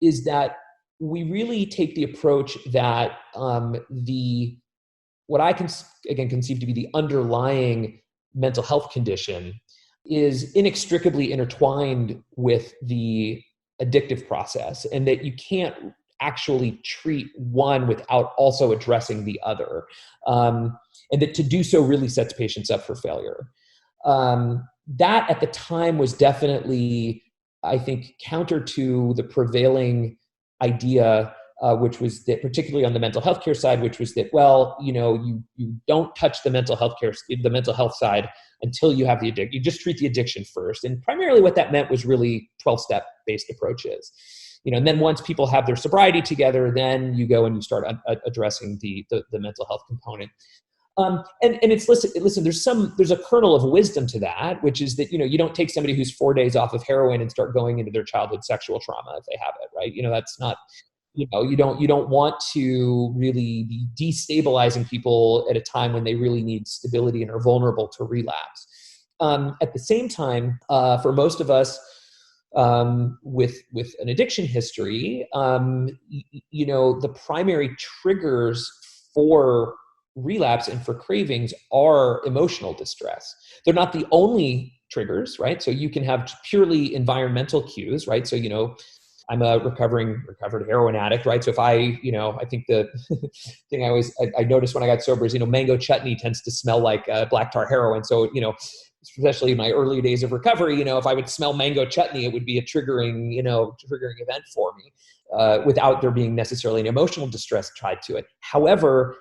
is that we really take the approach that what I can again conceive to be the underlying mental health condition is inextricably intertwined with the addictive process, and that you can't actually treat one without also addressing the other, and that to do so really sets patients up for failure. That at the time was definitely, I think, counter to the prevailing idea, which was that, particularly on the mental health care side, which was that, well, you don't touch the mental health side until you have the addiction. You just treat the addiction first. And primarily what that meant was really 12-step based approaches. And then once people have their sobriety together, then you go and you start addressing the mental health component. And it's listen, there's a kernel of wisdom to that, which is that, you don't take somebody who's 4 days off of heroin and start going into their childhood sexual trauma if they have it, right? That's not, you don't want to really be destabilizing people at a time when they really need stability and are vulnerable to relapse. At the same time, for most of us, with an addiction history, the primary triggers for relapse and for cravings are emotional distress. They're not the only triggers, right? So you can have purely environmental cues, right? So, I'm a recovered heroin addict, right? So if I think the thing I noticed when I got sober is, mango chutney tends to smell like black tar heroin. So, especially in my early days of recovery, if I would smell mango chutney, it would be a triggering event for me, without there being necessarily an emotional distress tied to it. However,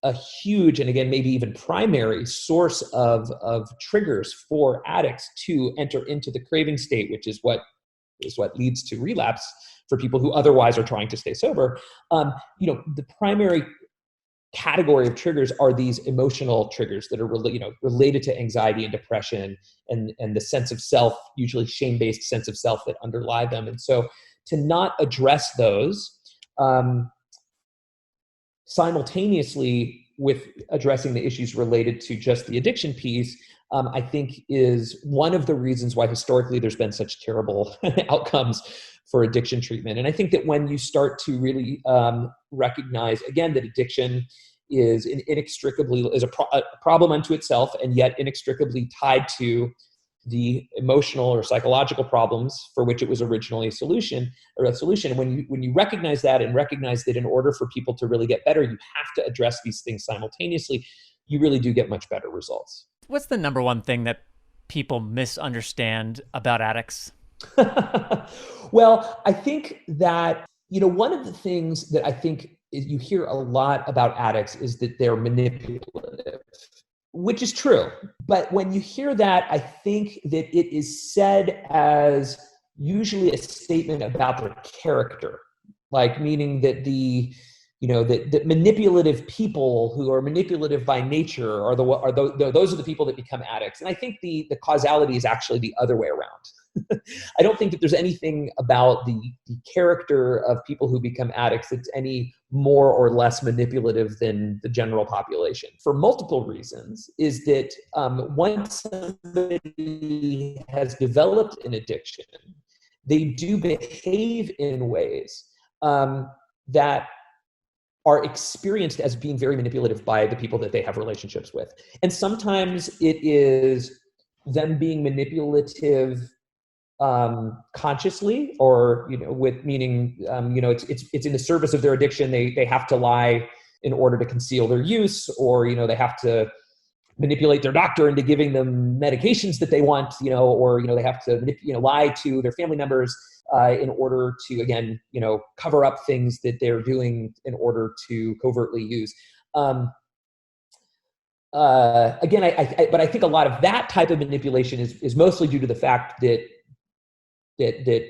a huge, and again, maybe even primary source of triggers for addicts to enter into the craving state, which is what leads to relapse for people who otherwise are trying to stay sober. The primary category of triggers are these emotional triggers that are related to anxiety and depression and the sense of self, usually shame-based sense of self that underlie them. And so to not address those simultaneously with addressing the issues related to just the addiction piece, I think is one of the reasons why historically there's been such terrible outcomes for addiction treatment. And I think that when you start to really recognize, again, that addiction is a problem unto itself, and yet inextricably tied to the emotional or psychological problems for which it was originally a solution. When you recognize that, and recognize that in order for people to really get better, you have to address these things simultaneously, you really do get much better results. What's the number one thing that people misunderstand about addicts? Well, I think that, one of the things that I think you hear a lot about addicts is that they're manipulative, which is true. But when you hear that, I think that it is said as usually a statement about their character, like meaning that that manipulative people who are manipulative by nature those are the people that become addicts. And I think the causality is actually the other way around. I don't think that there's anything about the character of people who become addicts that's any more or less manipulative than the general population, for multiple reasons. Is that once somebody has developed an addiction, they do behave in ways that are experienced as being very manipulative by the people that they have relationships with. And sometimes it is them being manipulative consciously, or with meaning it's in the service of their addiction. They have to lie in order to conceal their use, or they have to manipulate their doctor into giving them medications that they want, or they have to lie to their family members in order to, again, cover up things that they're doing in order to covertly use. Again, but I think a lot of that type of manipulation is mostly due to the fact that that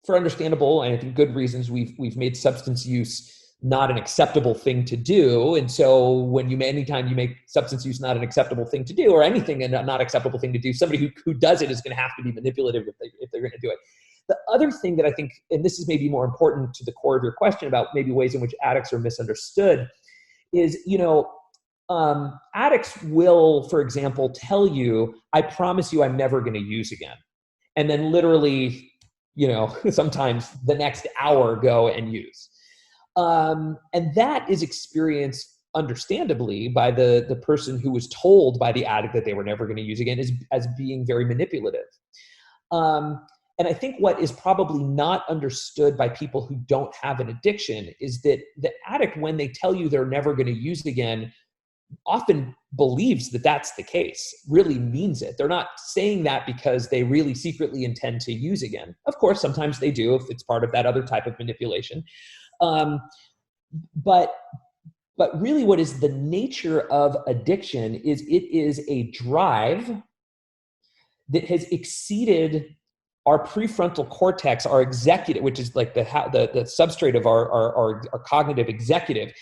for understandable and I think good reasons, we've made substance use not an acceptable thing to do. And so anytime you make substance use not an acceptable thing to do, or anything a not acceptable thing to do, somebody who does it is going to have to be manipulative if they're going to do it. The other thing that I think, and this is maybe more important to the core of your question about maybe ways in which addicts are misunderstood, is, addicts will, for example, tell you, I promise you I'm never going to use again. And then literally, sometimes the next hour go and use. And that is experienced understandably by the person who was told by the addict that they were never going to use again as being very manipulative. And I think what is probably not understood by people who don't have an addiction is that the addict, when they tell you they're never going to use again, often believes that that's the case, really means it. They're not saying that because they really secretly intend to use again. Of course, sometimes they do if it's part of that other type of manipulation. But really what is the nature of addiction is it is a drive that has exceeded our prefrontal cortex, our executive, which is like the substrate of our cognitive executive.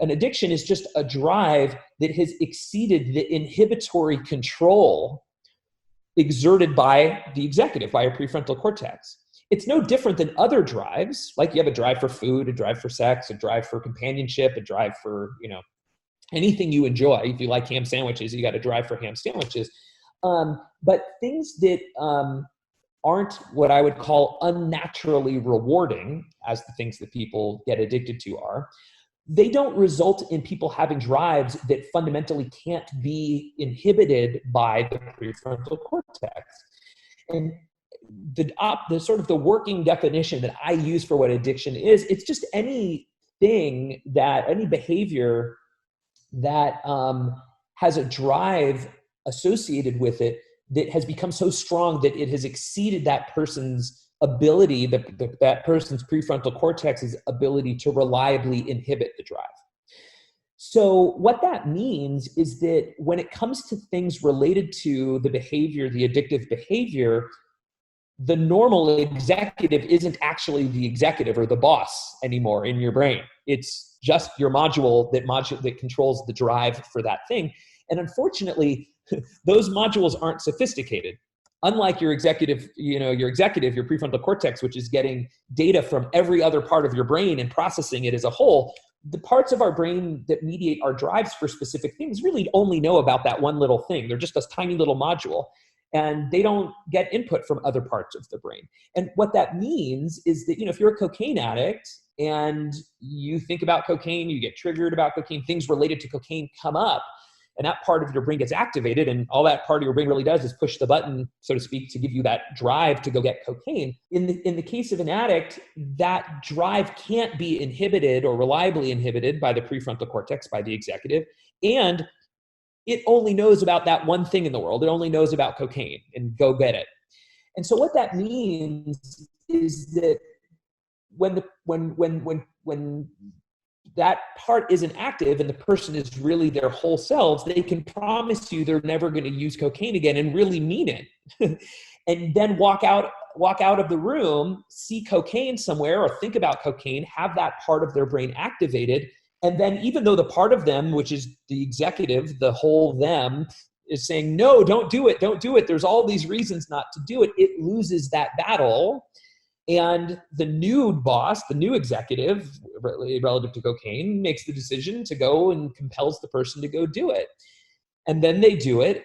An addiction is just a drive that has exceeded the inhibitory control exerted by the executive, by our prefrontal cortex. It's no different than other drives, like you have a drive for food, a drive for sex, a drive for companionship, a drive for, anything you enjoy. If you like ham sandwiches, you got a drive for ham sandwiches. But things that aren't what I would call unnaturally rewarding, as the things that people get addicted to are, they don't result in people having drives that fundamentally can't be inhibited by the prefrontal cortex. And the sort of the working definition that I use for what addiction is, it's just any behavior that has a drive associated with it that has become so strong that it has exceeded that person's ability, that person's prefrontal cortex's ability to reliably inhibit the drive. So what that means is that when it comes to things related to the behavior, the addictive behavior, the normal executive isn't actually the executive or the boss anymore in your brain. It's just your module that controls the drive for that thing. And unfortunately, those modules aren't sophisticated. Unlike your executive, your prefrontal cortex, which is getting data from every other part of your brain and processing it as a whole, the parts of our brain that mediate our drives for specific things really only know about that one little thing. They're just a tiny little module, and they don't get input from other parts of the brain. And what that means is that, if you're a cocaine addict and you think about cocaine, you get triggered about cocaine, things related to cocaine come up, and that part of your brain gets activated, and all that part of your brain really does is push the button, so to speak, to give you that drive to go get cocaine. In the case of an addict, that drive can't be inhibited or reliably inhibited by the prefrontal cortex, by the executive, and it only knows about that one thing in the world. It only knows about cocaine, and go get it. And so what that means is that when that part isn't active and the person is really their whole selves, they can promise you they're never going to use cocaine again and really mean it. And then walk out of the room, see cocaine somewhere or think about cocaine, have that part of their brain activated. And then even though the part of them, which is the executive, the whole them, is saying, no, don't do it. There's all these reasons not to do it. It loses that battle. And the new boss, the new executive, relative to cocaine, makes the decision to go and compels the person to go do it. And then they do it.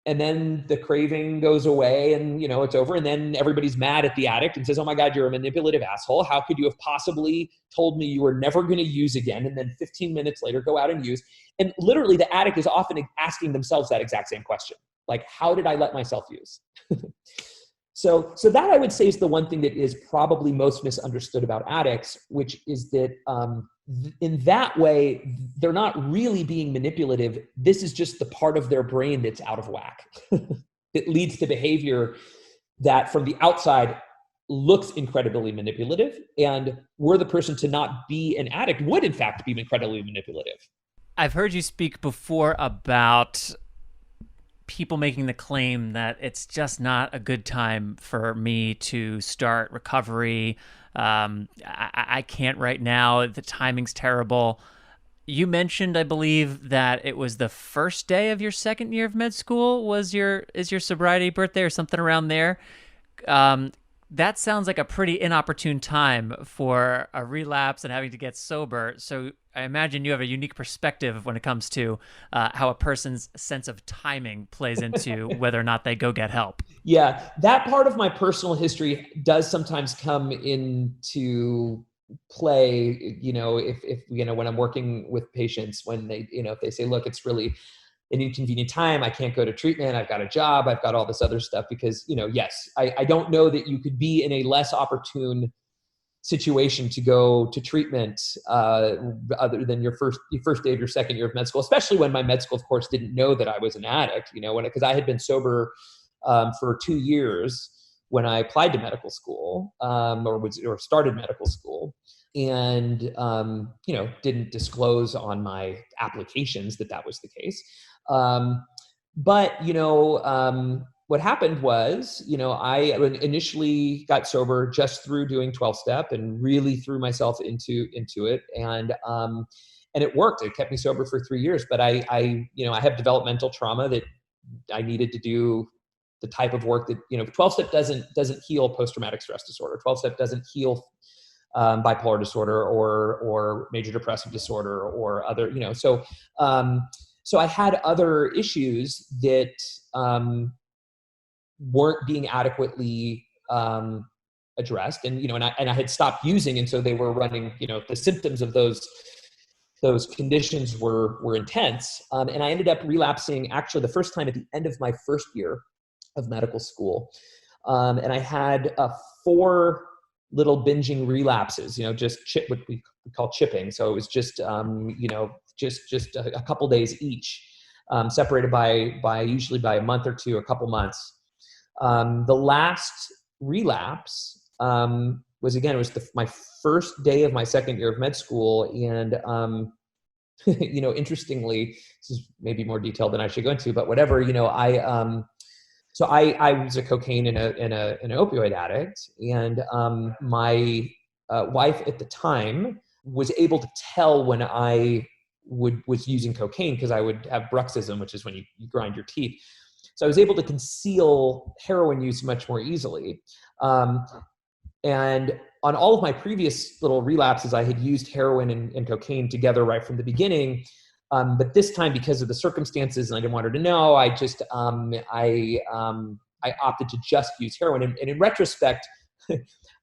And then the craving goes away and, it's over. And then everybody's mad at the addict and says, oh my God, you're a manipulative asshole. How could you have possibly told me you were never going to use again? And then 15 minutes later, go out and use. And literally the addict is often asking themselves that exact same question. Like, how did I let myself use? So that I would say is the one thing that is probably most misunderstood about addicts, which is that in that way, they're not really being manipulative. This is just the part of their brain that's out of whack. It leads to behavior that from the outside looks incredibly manipulative. And were the person to not be an addict would in fact be incredibly manipulative. I've heard you speak before about people making the claim that it's just not a good time for me to start recovery. I can't right now. The timing's terrible. You mentioned, I believe, that it was the first day of your second year of med school is your sobriety birthday or something around there. That sounds like a pretty inopportune time for a relapse and having to get sober. So I imagine you have a unique perspective when it comes to how a person's sense of timing plays into whether or not they go get help. Yeah, that part of my personal history does sometimes come into play, if when I'm working with patients, when they, if they say, look, it's really an inconvenient time, I can't go to treatment, I've got a job, I've got all this other stuff, because, yes, I don't know that you could be in a less opportune situation to go to treatment other than your first day of your second year of med school, especially when my med school, of course, didn't know that I was an addict, because I had been sober for 2 years when I applied to medical school, or started medical school, and didn't disclose on my applications that was the case. But what happened was, I initially got sober just through doing 12-step and really threw myself into it, and it worked. It kept me sober for 3 years. But I have developmental trauma that I needed to do the type of work that 12-step doesn't heal post-traumatic stress disorder. 12-step doesn't heal bipolar disorder or major depressive disorder or other, so I had other issues that weren't being adequately addressed, and I had stopped using, and so they were running, the symptoms of those conditions were intense, and I ended up relapsing actually the first time at the end of my first year of medical school, and I had 4 little binging relapses, just what we call chipping. So it was just, just a couple days each, separated by usually by a month or two, a couple months. The last relapse was my first day of my second year of med school, and interestingly, this is maybe more detailed than I should go into, but whatever. I was a cocaine and an opioid addict, and my wife at the time was able to tell when I was using cocaine, because I would have bruxism, which is when you grind your teeth. So I was able to conceal heroin use much more easily. And on all of my previous little relapses, I had used heroin and cocaine together right from the beginning. But this time, because of the circumstances, and I didn't want her to know, I just I opted to just use heroin. And in retrospect,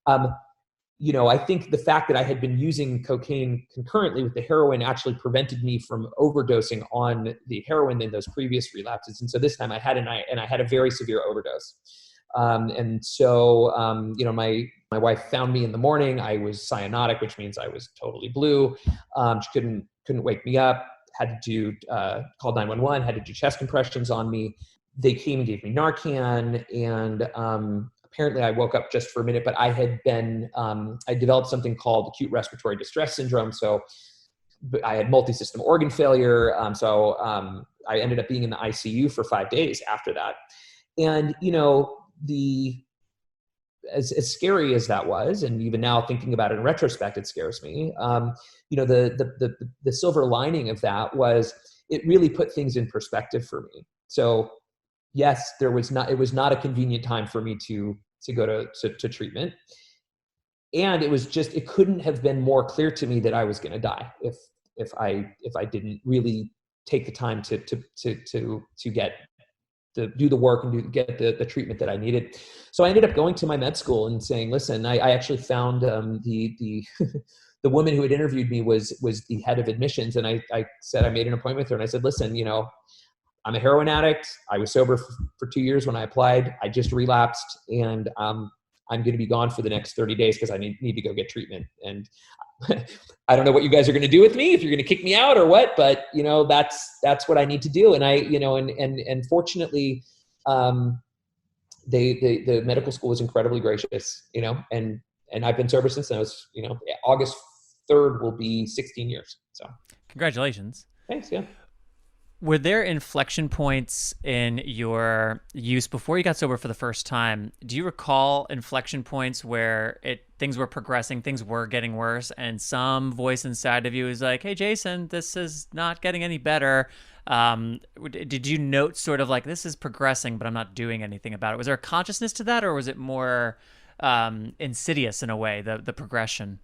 I think the fact that I had been using cocaine concurrently with the heroin actually prevented me from overdosing on the heroin in those previous relapses. And so this time I had a very severe overdose. And so my wife found me in the morning. I was cyanotic, which means I was totally blue. She couldn't wake me up. Had to call 911, had to do chest compressions on me. They came and gave me Narcan, and apparently I woke up just for a minute, but I had been, I developed something called acute respiratory distress syndrome. So I had multi-system organ failure. So I ended up being in the ICU for 5 days after that. And, as scary as that was, and even now thinking about it in retrospect, it scares me. The silver lining of that was it really put things in perspective for me. So yes, it was not a convenient time for me to go to treatment. And it couldn't have been more clear to me that I was going to die if I didn't really take the time to do the work and get the treatment that I needed. So I ended up going to my med school and saying, listen, I actually found the the woman who had interviewed me was the head of admissions. And I said, I made an appointment with her, and I said, listen, I'm a heroin addict. I was sober for 2 years when I applied. I just relapsed, and I'm going to be gone for the next 30 days because I need to go get treatment. And I don't know what you guys are going to do with me, if you're going to kick me out or what, but that's what I need to do. And and fortunately, the medical school was incredibly gracious, and I've been sober since then. I was, August 3rd will be 16 years. So congratulations. Thanks. Yeah. Were there inflection points in your use before you got sober for the first time? Do you recall inflection points where things were progressing, things were getting worse, and some voice inside of you is like, "Hey, Jason, this is not getting any better." Did you note sort of like, this is progressing, but I'm not doing anything about it? Was there a consciousness to that, or was it more insidious in a way, the progression?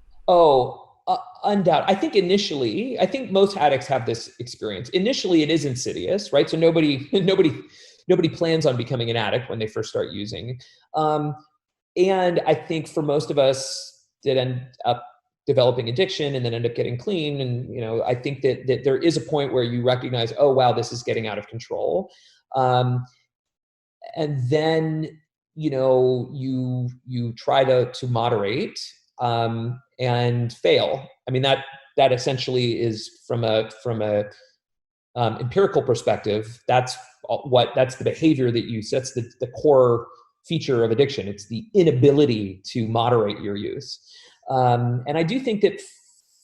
Undoubtedly. I think most addicts have this experience. Initially, it is insidious, right? So nobody plans on becoming an addict when they first start using. And I think for most of us that end up developing addiction and then end up getting clean, and I think that there is a point where you recognize, oh wow, this is getting out of control, and then you try to moderate. And fail. I mean, that essentially is from a empirical perspective. That's the behavior that you. That's the core feature of addiction. It's the inability to moderate your use. And I do think that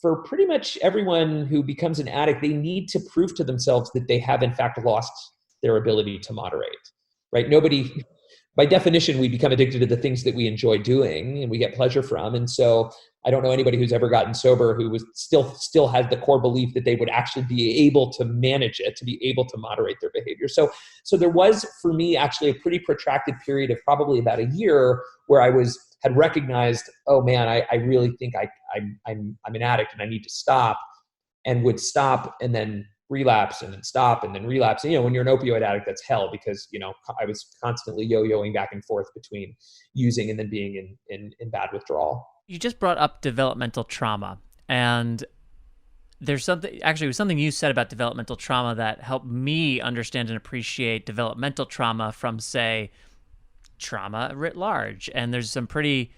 for pretty much everyone who becomes an addict, they need to prove to themselves that they have in fact lost their ability to moderate. Right? By definition, we become addicted to the things that we enjoy doing and we get pleasure from. And so I don't know anybody who's ever gotten sober who was still has the core belief that they would actually be able to manage it, to be able to moderate their behavior. So there was, for me, actually a pretty protracted period of probably about a year where I had recognized, oh man, I really think I'm an addict and I need to stop, and would stop and then relapse and then stop and then relapse. And, when you're an opioid addict, that's hell, because, I was constantly yo-yoing back and forth between using and then being in bad withdrawal. You just brought up developmental trauma, and there's something, actually it was something you said about developmental trauma that helped me understand and appreciate developmental trauma from, say, trauma writ large. And there's some pretty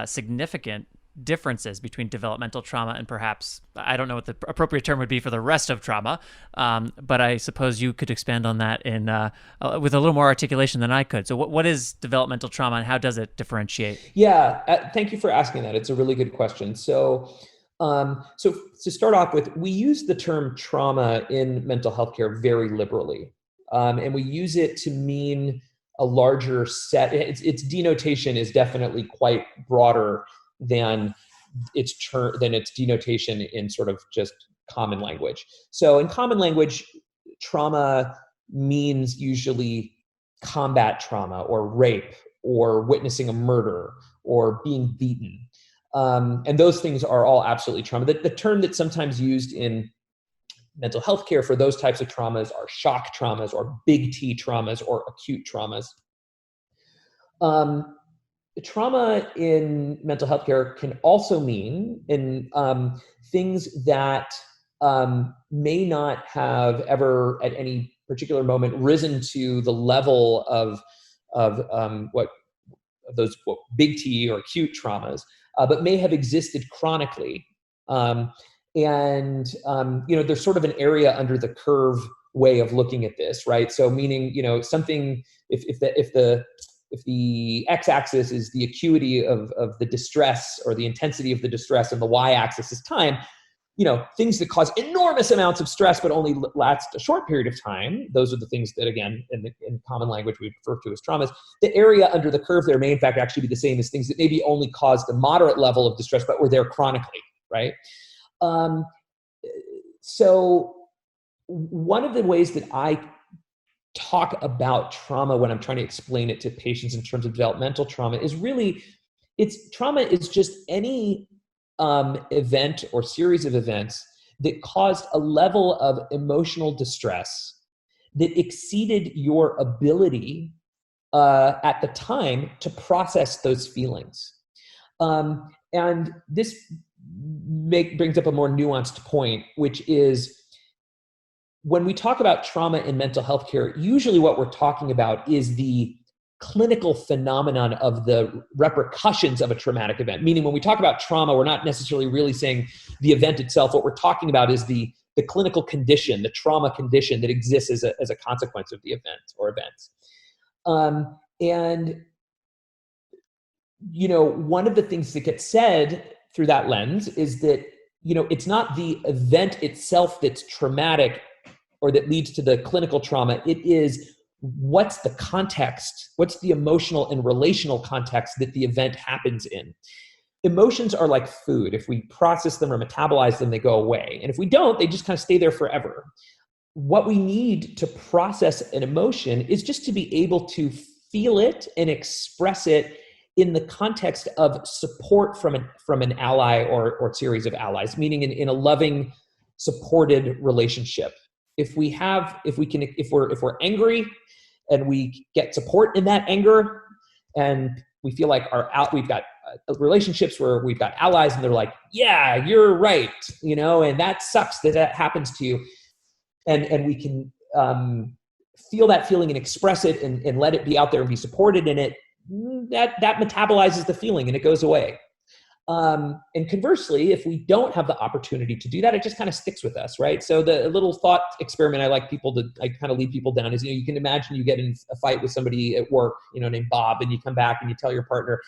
significant differences between developmental trauma and perhaps, I don't know what the appropriate term would be for the rest of trauma, but I suppose you could expand on that with a little more articulation than I could. So what is developmental trauma and how does it differentiate? Yeah, thank you for asking that. It's a really good question. So to start off with, we use the term trauma in mental health care very liberally, and we use it to mean a larger set. Its denotation is definitely quite broader than its denotation in sort of just common language. So in common language, trauma means usually combat trauma or rape or witnessing a murder or being beaten. And those things are all absolutely trauma. The term that's sometimes used in mental health care for those types of traumas are shock traumas or big T traumas or acute traumas. Trauma in mental health care can also mean things that may not have ever at any particular moment risen to the level of those big T or acute traumas, but may have existed chronically. There's sort of an area under the curve way of looking at this, right? So meaning, something, if the x-axis is the acuity of the distress or the intensity of the distress, and the y-axis is time, things that cause enormous amounts of stress but only last a short period of time, those are the things that, again, in common language we refer to as traumas. The area under the curve there may in fact actually be the same as things that maybe only caused a moderate level of distress but were there chronically, right? So one of the ways that I talk about trauma when I'm trying to explain it to patients in terms of developmental trauma is really, trauma is just any event or series of events that caused a level of emotional distress that exceeded your ability at the time to process those feelings. And this brings up a more nuanced point, which is, when we talk about trauma in mental health care, usually what we're talking about is the clinical phenomenon of the repercussions of a traumatic event. Meaning when we talk about trauma, we're not necessarily really saying the event itself. What we're talking about is the clinical condition, the trauma condition that exists as a consequence of the event or events. One of the things that gets said through that lens is that, it's not the event itself that's traumatic or that leads to the clinical trauma. It is what's the context, what's the emotional and relational context that the event happens in. Emotions are like food. If we process them or metabolize them, they go away. And if we don't, they just kind of stay there forever. What we need to process an emotion is just to be able to feel it and express it in the context of support from an ally or series of allies, meaning in a loving, supported relationship. If we're angry and we get support in that anger, and we feel like we've got relationships where we've got allies and they're like, yeah, you're right, and that sucks that happens to you. And we can feel that feeling and express it and let it be out there and be supported in it. That metabolizes the feeling and it goes away. And conversely, if we don't have the opportunity to do that, it just kind of sticks with us, right? So the little thought experiment I kind of lead people down is, you can imagine you get in a fight with somebody at work, named Bob, and you come back and you tell your partner,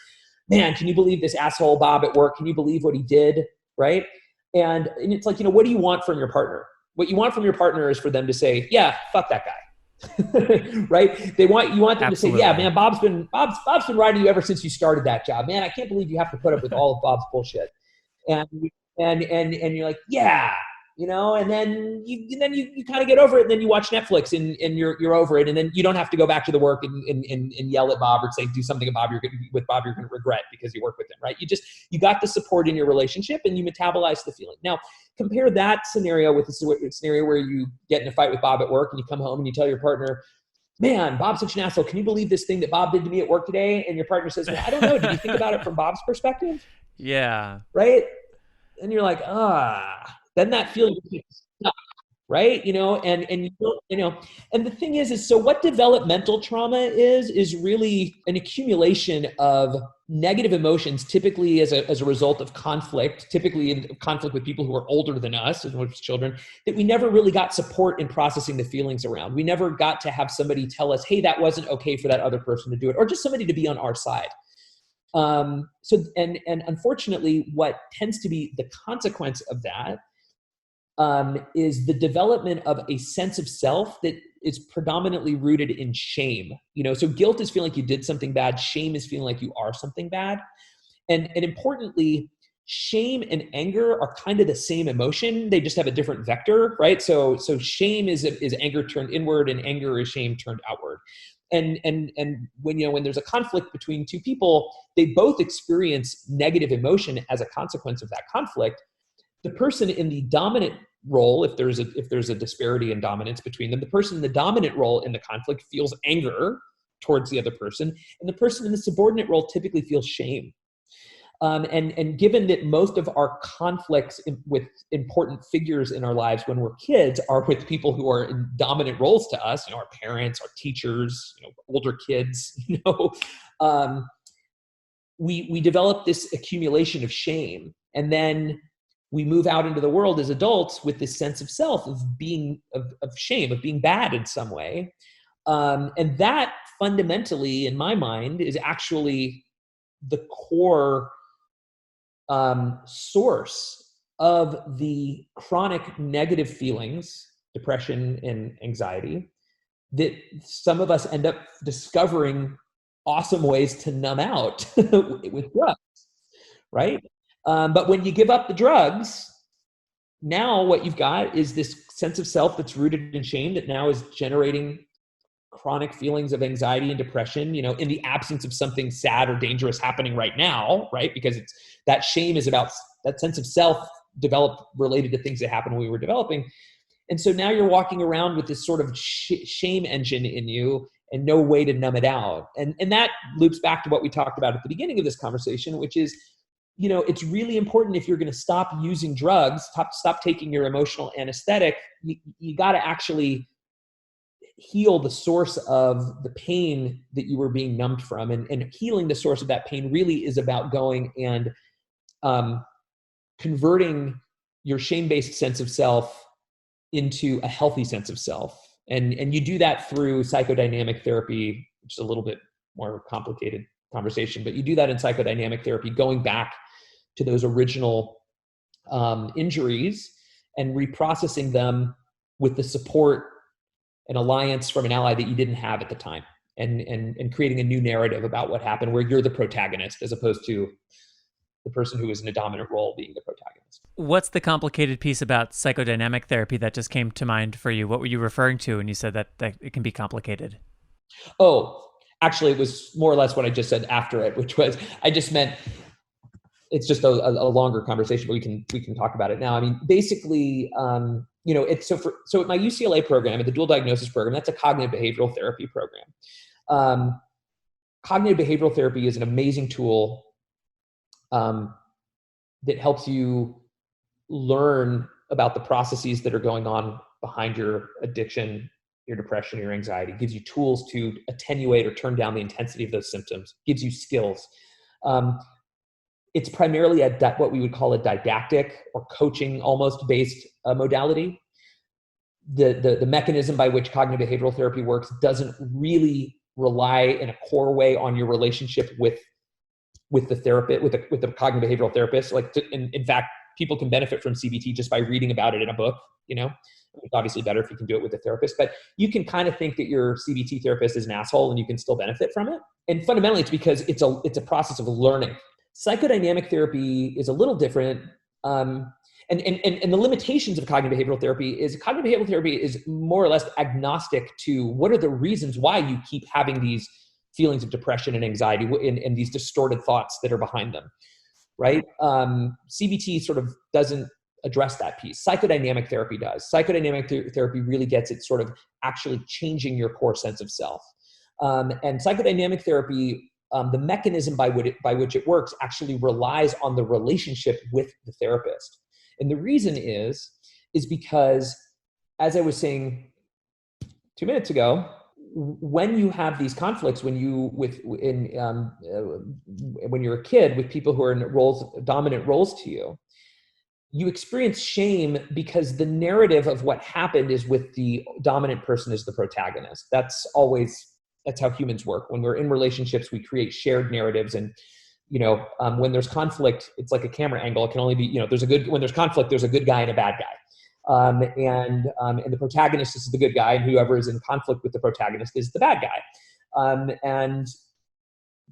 man, can you believe this asshole Bob at work? Can you believe what he did, right? And it's like, what do you want from your partner? What you want from your partner is for them to say, yeah, fuck that guy. Right? You want them Absolutely. To say, yeah, man, Bob's been riding you ever since you started that job. Man, I can't believe you have to put up with all of Bob's bullshit. And you're like, yeah, and then you kind of get over it, and then you watch Netflix and you're over it, and then you don't have to go back to the work and yell at Bob or say do something about you're going to regret because you work with him, right? You got the support in your relationship and you metabolize the feeling. Now, compare that scenario with the scenario where you get in a fight with Bob at work and you come home and you tell your partner, man, Bob's such an asshole. Can you believe this thing that Bob did to me at work today? And your partner says, well, I don't know. Did you think about it from Bob's perspective? Yeah. Right? And you're like, then that feeling gets stuck, right? And you don't, and the thing is so what developmental trauma is really an accumulation of negative emotions, typically as a result of conflict, typically in conflict with people who are older than us, as much as children, that we never really got support in processing the feelings around. We never got to have somebody tell us, hey, that wasn't okay for that other person to do it, or just somebody to be on our side. So unfortunately, what tends to be the consequence of that is the development of a sense of self that is predominantly rooted in shame. So guilt is feeling like you did something bad. Shame is feeling like you are something bad. And importantly, shame and anger are kind of the same emotion. They just have a different vector, right? So shame is anger turned inward, and anger is shame turned outward. And when there's a conflict between two people, they both experience negative emotion as a consequence of that conflict. The person in the dominant role, if there's a disparity in dominance between them, the person in the dominant role in the conflict feels anger towards the other person, and the person in the subordinate role typically feels shame. And given that most of our conflicts with important figures in our lives when we're kids are with people who are in dominant roles to us, our parents, our teachers, older kids, we develop this accumulation of shame, and then we move out into the world as adults with this sense of self, of shame, of being bad in some way. And that fundamentally, in my mind, is actually the core source of the chronic negative feelings, depression and anxiety, that some of us end up discovering awesome ways to numb out with drugs, right? But when you give up the drugs, now what you've got is this sense of self that's rooted in shame that now is generating chronic feelings of anxiety and depression, in the absence of something sad or dangerous happening right now, right? Because that shame is about that sense of self developed related to things that happened when we were developing. And so now you're walking around with this sort of shame engine in you and no way to numb it out. And that loops back to what we talked about at the beginning of this conversation, which is, it's really important, if you're going to stop using drugs, stop taking your emotional anesthetic, you got to actually heal the source of the pain that you were being numbed from. And healing the source of that pain really is about going and converting your shame-based sense of self into a healthy sense of self. And you do that through psychodynamic therapy, which is a little bit more complicated conversation, but you do that in psychodynamic therapy, going back to those original injuries and reprocessing them with the support and alliance from an ally that you didn't have at the time, and creating a new narrative about what happened where you're the protagonist as opposed to the person who is in a dominant role being the protagonist. What's the complicated piece about psychodynamic therapy that just came to mind for you? What were you referring to when you said that it can be complicated? Oh, actually, it was more or less what I just said after it, which was, I just meant, it's just a longer conversation, but we can talk about it now. I mean, basically, it's so at my UCLA program, at the dual diagnosis program, that's a cognitive behavioral therapy program. Cognitive behavioral therapy is an amazing tool that helps you learn about the processes that are going on behind your addiction, your depression, your anxiety. It gives you tools to attenuate or turn down the intensity of those symptoms. It gives you skills. It's primarily what we would call a didactic or coaching almost based modality. The mechanism by which cognitive behavioral therapy works doesn't really rely in a core way on your relationship with the therapist, with the cognitive behavioral therapist. In fact, people can benefit from CBT just by reading about it in a book. It's obviously better if you can do it with a therapist, but you can kind of think that your CBT therapist is an asshole and you can still benefit from it. And fundamentally, it's because it's a process of learning. Psychodynamic therapy is a little different. And the limitations of cognitive behavioral therapy is more or less agnostic to what are the reasons why you keep having these feelings of depression and anxiety and these distorted thoughts that are behind them, right? CBT sort of doesn't address that piece. Psychodynamic therapy does. Psychodynamic therapy really gets it sort of actually changing your core sense of self. And psychodynamic therapy, the mechanism by which it works actually relies on the relationship with the therapist. And the reason is because, as I was saying 2 minutes ago, when you have these conflicts, when you're a kid with people who are in dominant roles to you, you experience shame because the narrative of what happened is with the dominant person as the protagonist. That's how humans work. When we're in relationships, we create shared narratives, and when there's conflict, it's like a camera angle. It can only be, when there's conflict, there's a good guy and a bad guy. And the protagonist is the good guy, and whoever is in conflict with the protagonist is the bad guy. And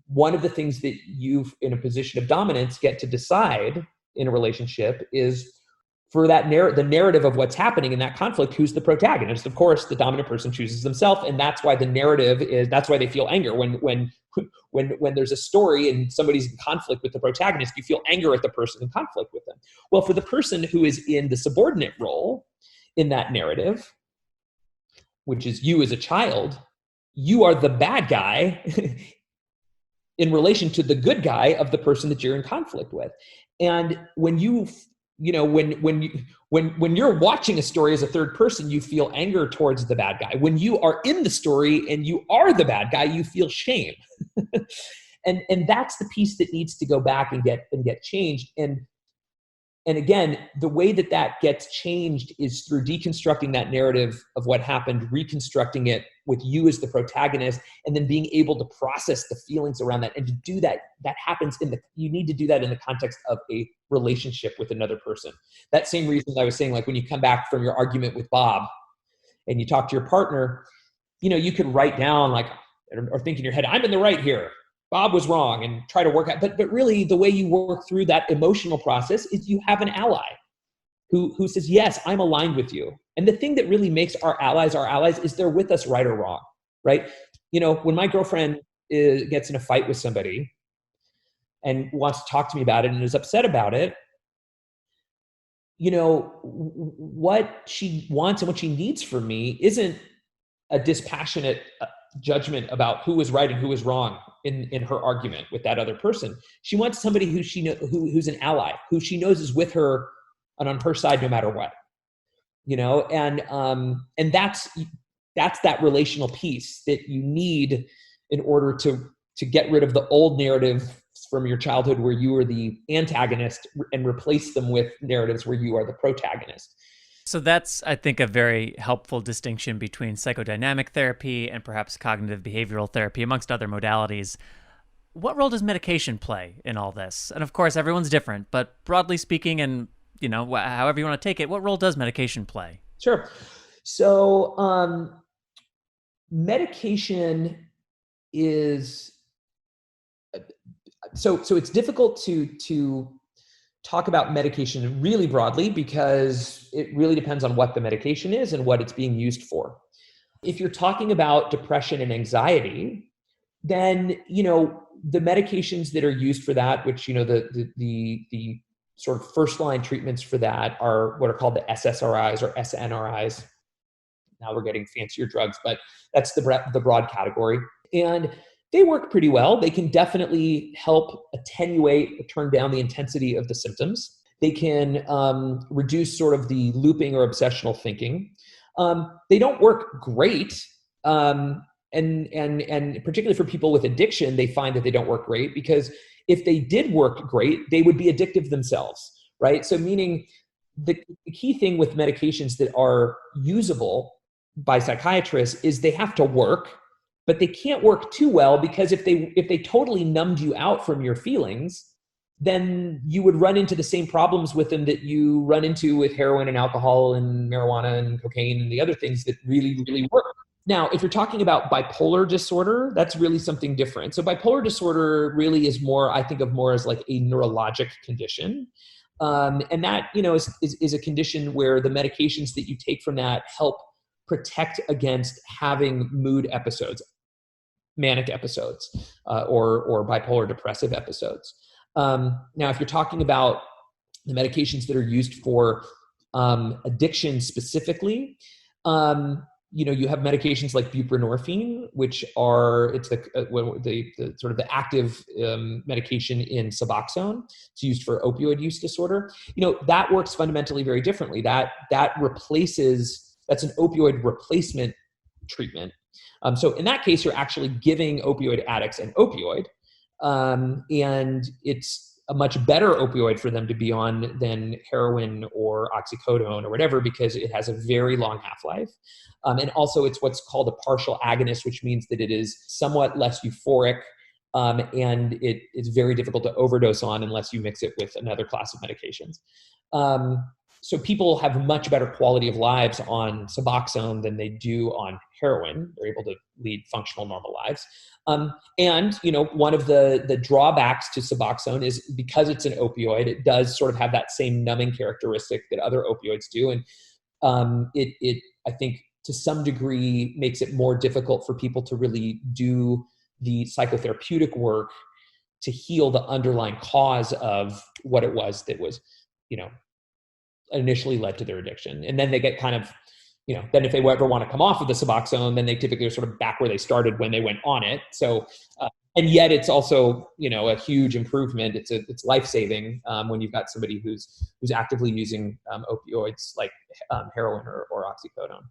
one of the things that you, in a position of dominance, get to decide in a relationship is, for that the narrative of what's happening in that conflict, who's the protagonist. Of course, the dominant person chooses themselves, and that's why the narrative is, that's why they feel anger. When there's a story and somebody's in conflict with the protagonist, you feel anger at the person in conflict with them. Well, for the person who is in the subordinate role in that narrative, which is you as a child, you are the bad guy in relation to the good guy of the person that you're in conflict with. And when when you're watching a story as a third person, you feel anger towards the bad guy. When you are in the story and you are the bad guy, you feel shame. and that's the piece that needs to go back and get changed. And again, the way that gets changed is through deconstructing that narrative of what happened, reconstructing it with you as the protagonist, and then being able to process the feelings around that. And to do that, you need to do that in the context of a relationship with another person. That same reason I was saying, like when you come back from your argument with Bob and you talk to your partner, you could write down or think in your head, I'm in the right here, Bob was wrong, and try to work out. But really, the way you work through that emotional process is you have an ally who says, yes, I'm aligned with you. And the thing that really makes our allies is they're with us right or wrong, right? When my girlfriend gets in a fight with somebody and wants to talk to me about it and is upset about it, what she wants and what she needs from me isn't a dispassionate judgment about who was right and who was wrong in her argument with that other person. She wants somebody who's an ally, who she knows is with her and on her side no matter what. And that's that relational piece that you need in order to get rid of the old narrative from your childhood where you were the antagonist and replace them with narratives where you are the protagonist. So that's, I think, a very helpful distinction between psychodynamic therapy and perhaps cognitive behavioral therapy, amongst other modalities. What role does medication play in all this? And of course, everyone's different, but broadly speaking, and however you want to take it, what role does medication play? Sure. So medication is so it's difficult to talk about medication really broadly because it really depends on what the medication is and what it's being used for. If you're talking about depression and anxiety, then the medications that are used for that, which the sort of first line treatments for that are what are called the SSRIs or SNRIs. Now we're getting fancier drugs, but that's the broad category. And they work pretty well. They can definitely help attenuate or turn down the intensity of the symptoms. They can reduce sort of the looping or obsessional thinking. They don't work great. And particularly for people with addiction, they find that they don't work great because if they did work great, they would be addictive themselves, right? So meaning the key thing with medications that are usable by psychiatrists is they have to work, but they can't work too well because if they totally numbed you out from your feelings, then you would run into the same problems with them that you run into with heroin and alcohol and marijuana and cocaine and the other things that really, really work. Now, if you're talking about bipolar disorder, that's really something different. So bipolar disorder really is more, I think of more as like a neurologic condition. And that, is a condition where the medications that you take from that help protect against having mood episodes, manic episodes, or bipolar depressive episodes. Now, if you're talking about the medications that are used for addiction specifically, you have medications like buprenorphine, which it's the sort of the active medication in Suboxone. It's used for opioid use disorder. That works fundamentally very differently. That's an opioid replacement treatment. So in that case, you're actually giving opioid addicts an opioid, and it's a much better opioid for them to be on than heroin or oxycodone or whatever, because it has a very long half-life. And also it's what's called a partial agonist, which means that it is somewhat less euphoric, and it is very difficult to overdose on unless you mix it with another class of medications. So people have much better quality of lives on Suboxone than they do on heroin. They're able to lead functional, normal lives. And one of the drawbacks to Suboxone is because it's an opioid, it does sort of have that same numbing characteristic that other opioids do. And it I think, to some degree, makes it more difficult for people to really do the psychotherapeutic work to heal the underlying cause of what it was that was, initially led to their addiction. And then they get kind of, then if they ever want to come off of the Suboxone, then they typically are sort of back where they started when they went on it. So, and yet it's also, a huge improvement. It's life-saving when you've got somebody who's actively using opioids like heroin or oxycodone.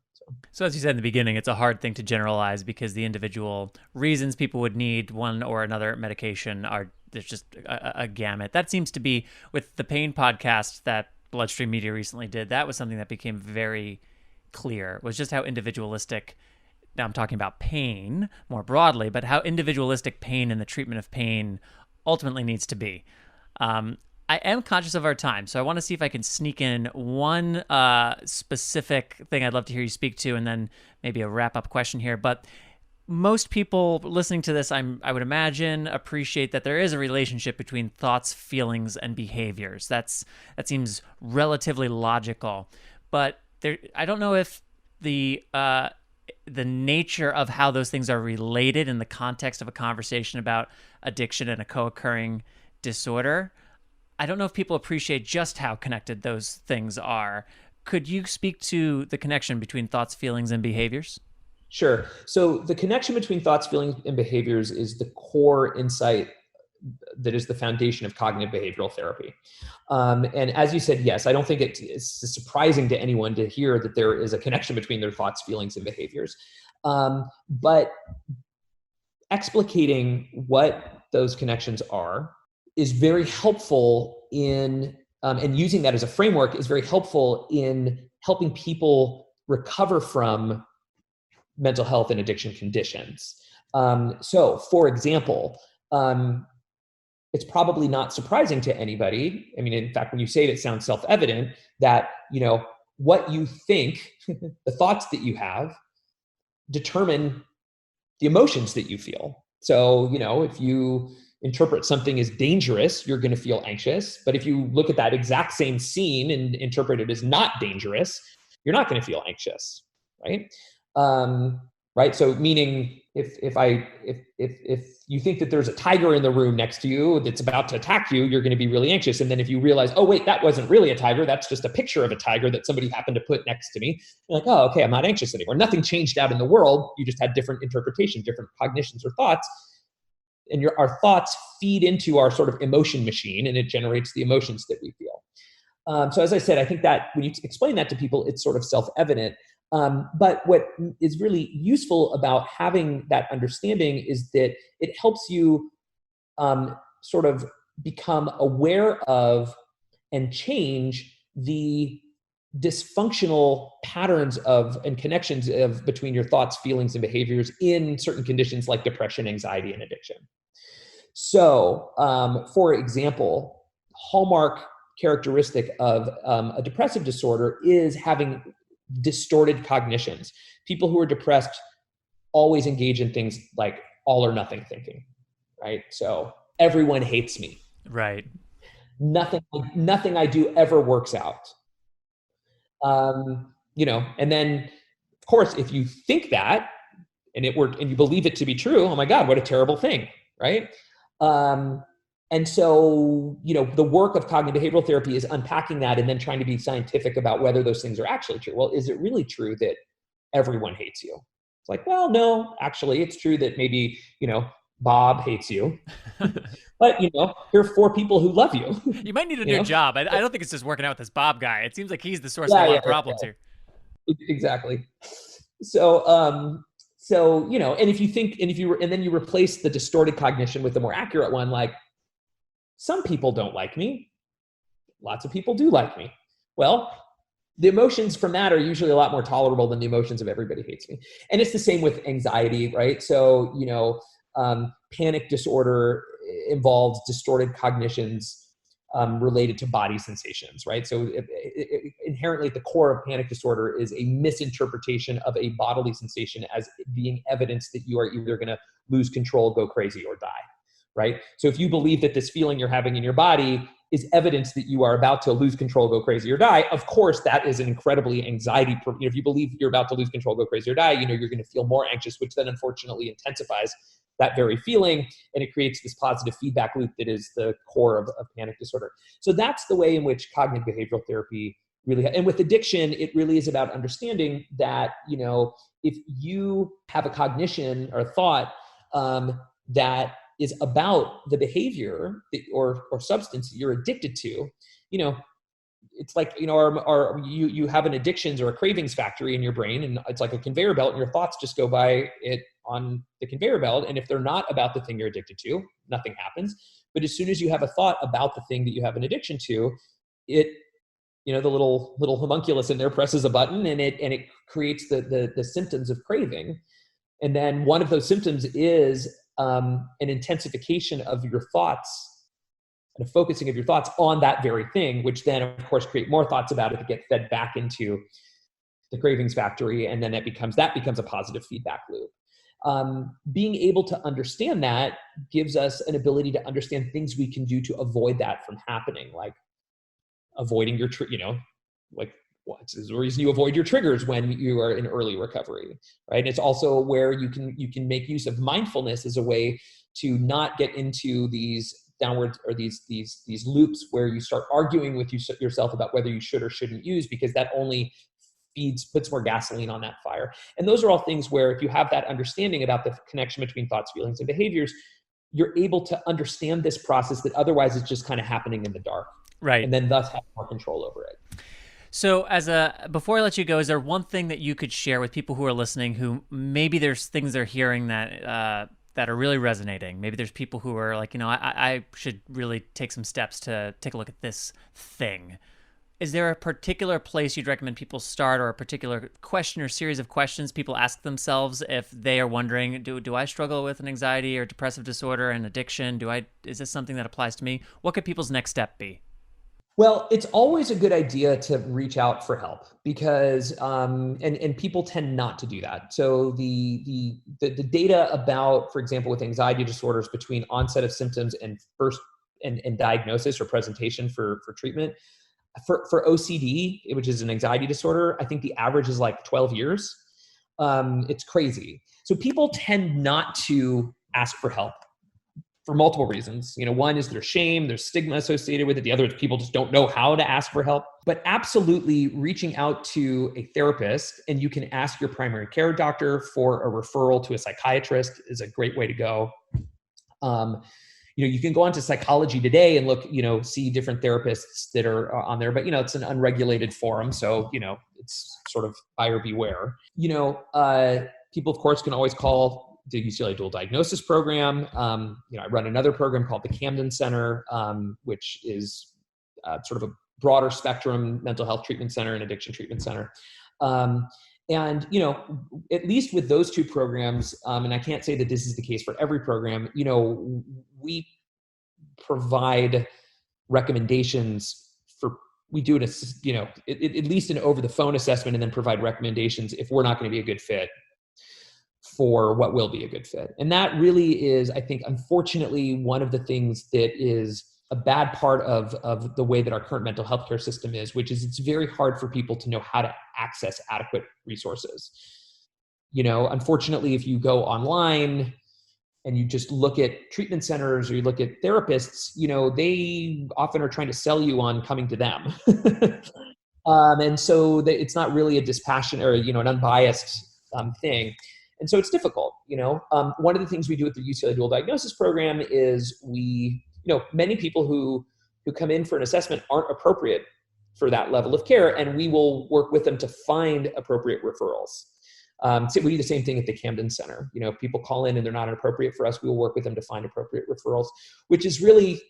So as you said in the beginning, it's a hard thing to generalize because the individual reasons people would need one or another medication there's just a gamut. That seems to be with the pain podcast that BloodStream Media recently did. That was something that became very clear, was just how individualistic, now I'm talking about pain more broadly, but how individualistic pain and the treatment of pain ultimately needs to be. I am conscious of our time, so I want to see if I can sneak in one specific thing I'd love to hear you speak to, and then maybe a wrap-up question here. But most people listening to this, I would imagine, appreciate that there is a relationship between thoughts, feelings, and behaviors. That seems relatively logical, but I don't know if the nature of how those things are related in the context of a conversation about addiction and a co-occurring disorder. I don't know if people appreciate just how connected those things are. Could you speak to the connection between thoughts, feelings, and behaviors? Sure. So the connection between thoughts, feelings, and behaviors is the core insight that is the foundation of cognitive behavioral therapy. And as you said, yes, I don't think it's surprising to anyone to hear that there is a connection between their thoughts, feelings, and behaviors. But explicating what those connections are is very helpful in, and using that as a framework is very helpful in helping people recover from mental health and addiction conditions. So, for example, it's probably not surprising to anybody. I mean, in fact, when you say it, it sounds self-evident that, what you think, the thoughts that you have, determine the emotions that you feel. So, if you interpret something as dangerous, you're going to feel anxious. But if you look at that exact same scene and interpret it as not dangerous, you're not going to feel anxious, right? Right. So, meaning if you think that there's a tiger in the room next to you that's about to attack you, you're going to be really anxious. And then if you realize, oh wait, that wasn't really a tiger, that's just a picture of a tiger that somebody happened to put next to me, you're like, oh, okay, I'm not anxious anymore. Nothing changed out in the world. You just had different interpretation, different cognitions or thoughts. And our thoughts feed into our sort of emotion machine, and it generates the emotions that we feel. So as I said, I think that when you explain that to people, it's sort of self-evident. But what is really useful about having that understanding is that it helps you sort of become aware of and change the dysfunctional patterns of and connections of between your thoughts, feelings, and behaviors in certain conditions like depression, anxiety, and addiction. So, for example, hallmark characteristic of a depressive disorder is having distorted cognitions. People who are depressed always engage in things like all or nothing thinking, right? So everyone hates me. Right. Nothing I do ever works out. And then of course, if you think that and you believe it to be true, oh my God, what a terrible thing, right? And so, the work of cognitive behavioral therapy is unpacking that and then trying to be scientific about whether those things are actually true. Well, is it really true that everyone hates you? It's like, well, no, actually, it's true that maybe, Bob hates you. But, here are 4 people who love you. You might need a new job. I don't think it's just working out with this Bob guy. It seems like he's the source of a lot of problems here. Exactly. So, and if you think, and then you replace the distorted cognition with the more accurate one, like, some people don't like me. Lots of people do like me. Well, the emotions from that are usually a lot more tolerable than the emotions of everybody hates me. And it's the same with anxiety, right? So, panic disorder involves distorted cognitions related to body sensations, right? So inherently at the core of panic disorder is a misinterpretation of a bodily sensation as being evidence that you are either going to lose control, go crazy, or die. Right? So if you believe that this feeling you're having in your body is evidence that you are about to lose control, go crazy, or die, of course, that is an incredibly anxiety. If you believe you're about to lose control, go crazy, or die, you're going to feel more anxious, which then unfortunately intensifies that very feeling. And it creates this positive feedback loop that is the core of panic disorder. So that's the way in which cognitive behavioral therapy really, and with addiction, it really is about understanding that, if you have a cognition or a thought that is about the behavior or substance that you're addicted to, it's like, you have an addictions or a cravings factory in your brain, and it's like a conveyor belt, and your thoughts just go by it on the conveyor belt. And if they're not about the thing you're addicted to, nothing happens. But as soon as you have a thought about the thing that you have an addiction to, it, the little homunculus in there presses a button, and it creates the symptoms of craving. And then one of those symptoms is an intensification of your thoughts and a focusing of your thoughts on that very thing, which then, of course, create more thoughts about it that get fed back into the cravings factory, and then that becomes a positive feedback loop. Being able to understand that gives us an ability to understand things we can do to avoid that from happening, like avoiding your, what's the reason you avoid your triggers when you are in early recovery, right? And it's also where you can make use of mindfulness as a way to not get into these downwards or these loops where you start arguing with yourself about whether you should or shouldn't use, because that only puts more gasoline on that fire. And those are all things where if you have that understanding about the connection between thoughts, feelings, and behaviors, you're able to understand this process that otherwise is just kind of happening in the dark. Right. And then thus have more control over it. So before I let you go, is there one thing that you could share with people who are listening who maybe there's things they're hearing that are really resonating? Maybe there's people who are like, I should really take some steps to take a look at this thing. Is there a particular place you'd recommend people start, or a particular question or series of questions people ask themselves if they are wondering, do I struggle with an anxiety or depressive disorder and addiction? Is this something that applies to me? What could people's next step be? Well, it's always a good idea to reach out for help because, and people tend not to do that. So the data about, for example, with anxiety disorders between onset of symptoms and first and diagnosis or presentation for treatment, for OCD, which is an anxiety disorder, I think the average is like 12 years. It's crazy. So people tend not to ask for help for multiple reasons. One is there's shame, there's stigma associated with it. The other is people just don't know how to ask for help. But absolutely reaching out to a therapist, and you can ask your primary care doctor for a referral to a psychiatrist, is a great way to go. You can go onto Psychology Today and look, see different therapists that are on there, but it's an unregulated forum. So, it's sort of buyer beware. People of course can always call the UCLA Dual Diagnosis Program. I run another program called the Camden Center, which is sort of a broader spectrum mental health treatment center and addiction treatment center. And, at least with those two programs, and I can't say that this is the case for every program, we provide recommendations we do it as, at least an over the phone assessment, and then provide recommendations if we're not going to be a good fit for what will be a good fit. And that really is, I think, unfortunately, one of the things that is a bad part of the way that our current mental health care system is, which is it's very hard for people to know how to access adequate resources. Unfortunately, if you go online and you just look at treatment centers or you look at therapists, they often are trying to sell you on coming to them. And so it's not really a dispassionate or, an unbiased thing. And so it's difficult. One of the things we do at the UCLA Dual Diagnosis Program is many people who come in for an assessment aren't appropriate for that level of care, and we will work with them to find appropriate referrals. So we do the same thing at the Camden Center. If people call in and they're not appropriate for us, we will work with them to find appropriate referrals, which is really,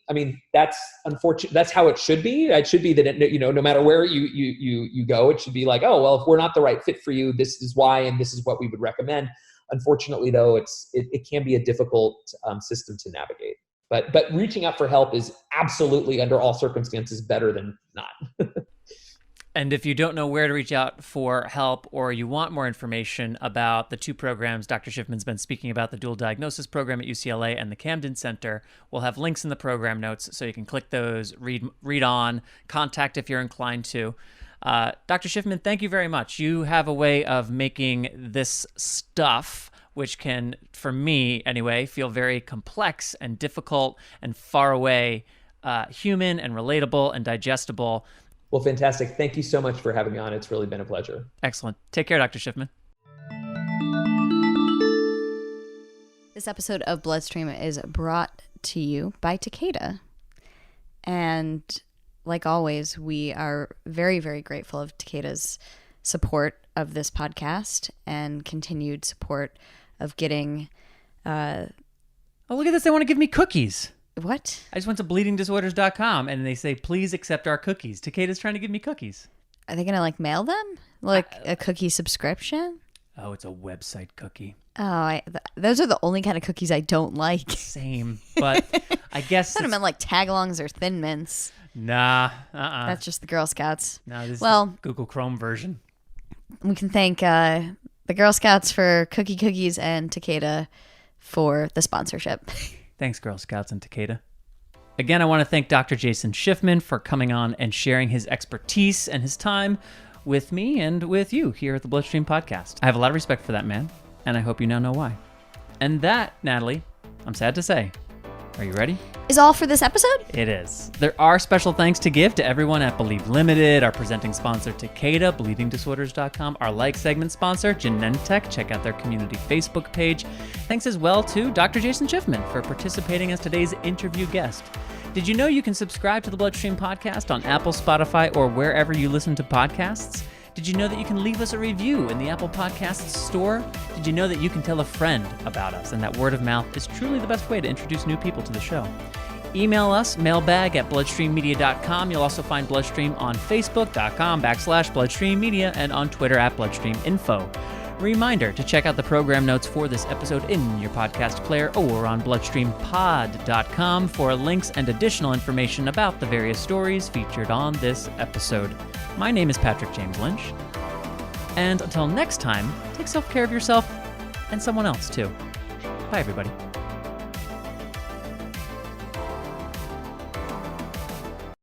that's unfortunate. That's how it should be. It should be that, no matter where you go, it should be like, oh, well, if we're not the right fit for you, this is why, and this is what we would recommend. Unfortunately, though, it can be a difficult system to navigate. But reaching out for help is absolutely, under all circumstances, better than not. And if you don't know where to reach out for help, or you want more information about the two programs Dr. Schiffman's been speaking about, the Dual Diagnosis Program at UCLA and the Camden Center, we'll have links in the program notes so you can click those, read on, contact if you're inclined to. Dr. Schiffman, thank you very much. You have a way of making this stuff, which can, for me anyway, feel very complex and difficult and far away, human and relatable and digestible. Well, fantastic. Thank you so much for having me on. It's really been a pleasure. Excellent. Take care, Dr. Schiffman. This episode of BloodStream is brought to you by Takeda. And like always, we are very, very grateful of Takeda's support of this podcast and continued support of getting... Oh, look at this. They want to give me cookies. What? I just went to bleedingdisorders.com and they say, please accept our cookies. Takeda's trying to give me cookies. Are they going to mail them? Like a cookie subscription? Oh, it's a website cookie. Oh, those are the only kind of cookies I don't like. Same, but I guess... I thought it meant like tagalongs or Thin Mints. Nah, That's just the Girl Scouts. No, this is the Google Chrome version. We can thank the Girl Scouts for cookies and Takeda for the sponsorship. Thanks, Girl Scouts and Takeda. Again, I want to thank Dr. Jason Schiffman for coming on and sharing his expertise and his time with me and with you here at the BloodStream podcast. I have a lot of respect for that man, and I hope you now know why. And that, Natalie, I'm sad to say, are you ready? Is all for this episode? It is. There are special thanks to give to everyone at Believe Limited, our presenting sponsor Takeda, bleedingdisorders.com, our like segment sponsor Genentech. Check out their community Facebook page. Thanks as well to Dr. Jason Schiffman for participating as today's interview guest. Did you know you can subscribe to the BloodStream podcast on Apple, Spotify, or wherever you listen to podcasts? Did you know that you can leave us a review in the Apple Podcasts store? Did you know that you can tell a friend about us, and that word of mouth is truly the best way to introduce new people to the show? Email us, mailbag@bloodstreammedia.com. You'll also find BloodStream on Facebook.com/BloodStreamMedia and on Twitter @BloodStreamInfo. Reminder to check out the program notes for this episode in your podcast player or on bloodstreampod.com for links and additional information about the various stories featured on this episode. My name is Patrick James Lynch, and until next time, take self-care of yourself and someone else too. Bye, everybody.